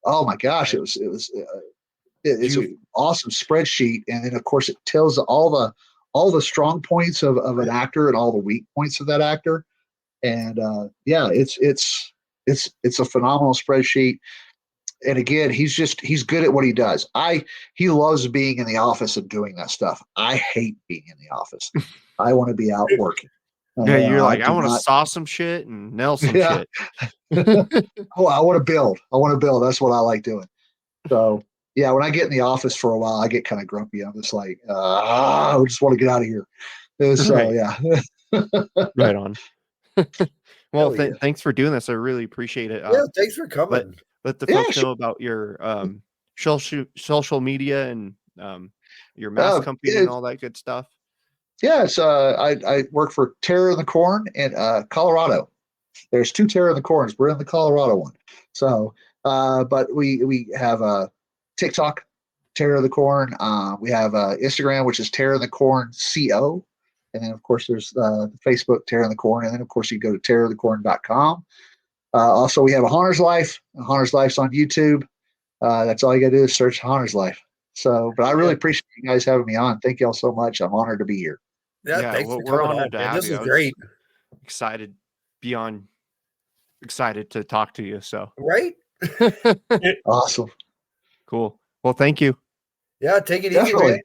oh my gosh, it's an awesome spreadsheet, and then of course it tells all the strong points of an actor and all the weak points of that actor, and it's a phenomenal spreadsheet. And again, he's good at what he does. He loves being in the office and doing that stuff. I hate being in the office. I want to be out working. Yeah, you're like, I want to saw some shit and nail some shit. Oh, I want to build. That's what I like doing. So yeah, when I get in the office for a while, I get kind of grumpy. I'm just like, I just want to get out of here. So Right. yeah. Right on. Well, Yeah. thanks for doing this. I really appreciate it. Yeah, thanks for coming. Let the folks know about your social media and your mask company and all that good stuff. Yeah, I work for Terror in the Corn in Colorado. There's 2 Terror in the Corns. We're in the Colorado one. So, but we have a TikTok, Terror of the Corn. We have Instagram, which is Terror in the Corn CO. And then, of course, there's Facebook, Terror in the Corn. And then, of course, you go to terrorofthecorn.com. Also, we have a Haunter's Life. Haunter's Life's on YouTube. That's all you got to do is search Haunter's Life. So, but I really appreciate you guys having me on. Thank you all so much. I'm honored to be here. Yeah, thanks for coming on, man. This is great. Excited, beyond excited to talk to you. So right. Awesome. Cool. Well, thank you. Yeah, take it easy, man.